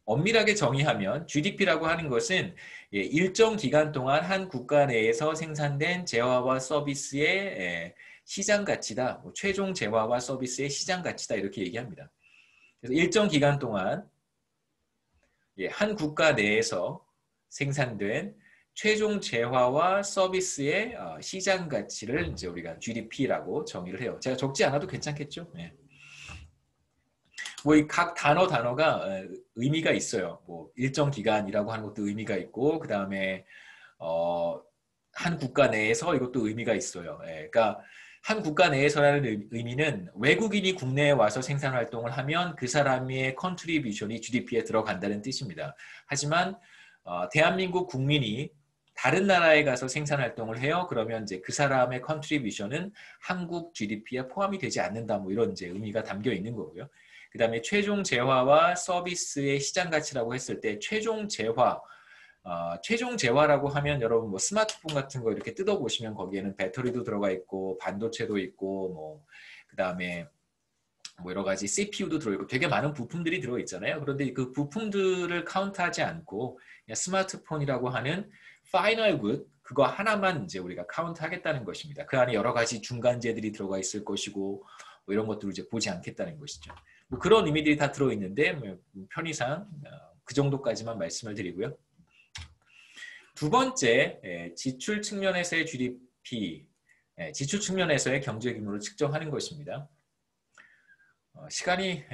엄밀하게 정의하면 GDP라고 하는 것은 일정 기간 동안 한 국가 내에서 생산된 재화와 서비스의 시장 가치다. 최종 재화와 서비스의 시장 가치다. 이렇게 얘기합니다. 그래서 일정 기간 동안 한 국가 내에서 생산된 최종 재화와 서비스의 시장 가치를 이제 우리가 GDP라고 정의를 해요. 제가 적지 않아도 괜찮겠죠? 네. 뭐 이 각 단어가 의미가 있어요. 뭐 일정 기간이라고 하는 것도 의미가 있고 그 다음에 한 국가 내에서 이것도 의미가 있어요. 그러니까 한 국가 내에서라는 의미는 외국인이 국내에 와서 생산 활동을 하면 그 사람의 컨트리뷰션이 GDP에 들어간다는 뜻입니다. 하지만 대한민국 국민이 다른 나라에 가서 생산 활동을 해요. 그러면 이제 그 사람의 컨트리뷰션은 한국 GDP에 포함이 되지 않는다. 뭐 이런 이제 의미가 담겨 있는 거고요. 그다음에 최종 재화와 서비스의 시장 가치라고 했을 때 최종 재화 최종 재화라고 하면 여러분 뭐 스마트폰 같은 거 이렇게 뜯어 보시면 거기에는 배터리도 들어가 있고 반도체도 있고 뭐 그다음에 뭐 여러 가지 CPU도 들어있고 되게 많은 부품들이 들어있잖아요. 그런데 그 부품들을 카운트하지 않고 그냥 스마트폰이라고 하는 파이널 굿 그거 하나만 이제 우리가 카운트하겠다는 것입니다. 그 안에 여러 가지 중간재들이 들어가 있을 것이고 뭐 이런 것들을 이제 보지 않겠다는 것이죠. 뭐 그런 의미들이 다 들어있는데 뭐 편의상 그 정도까지만 말씀을 드리고요. 두 번째 지출 측면에서의 GDP, 지출 측면에서의 경제 규모를 측정하는 것입니다. 시간이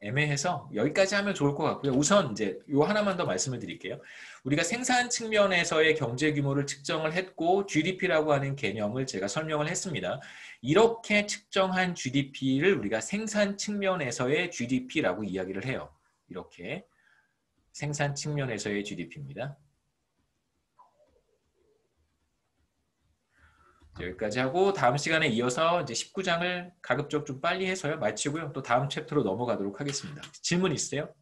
애매해서 여기까지 하면 좋을 것 같고요. 우선 이제 요 하나만 더 말씀을 드릴게요. 우리가 생산 측면에서의 경제 규모를 측정을 했고 GDP라고 하는 개념을 제가 설명을 했습니다. 이렇게 측정한 GDP를 우리가 생산 측면에서의 GDP라고 이야기를 해요. 이렇게 생산 측면에서의 GDP입니다. 여기까지 하고 다음 시간에 이어서 이제 19장을 가급적 좀 빨리 해서요 마치고요. 또 다음 챕터로 넘어가도록 하겠습니다. 질문 있으세요?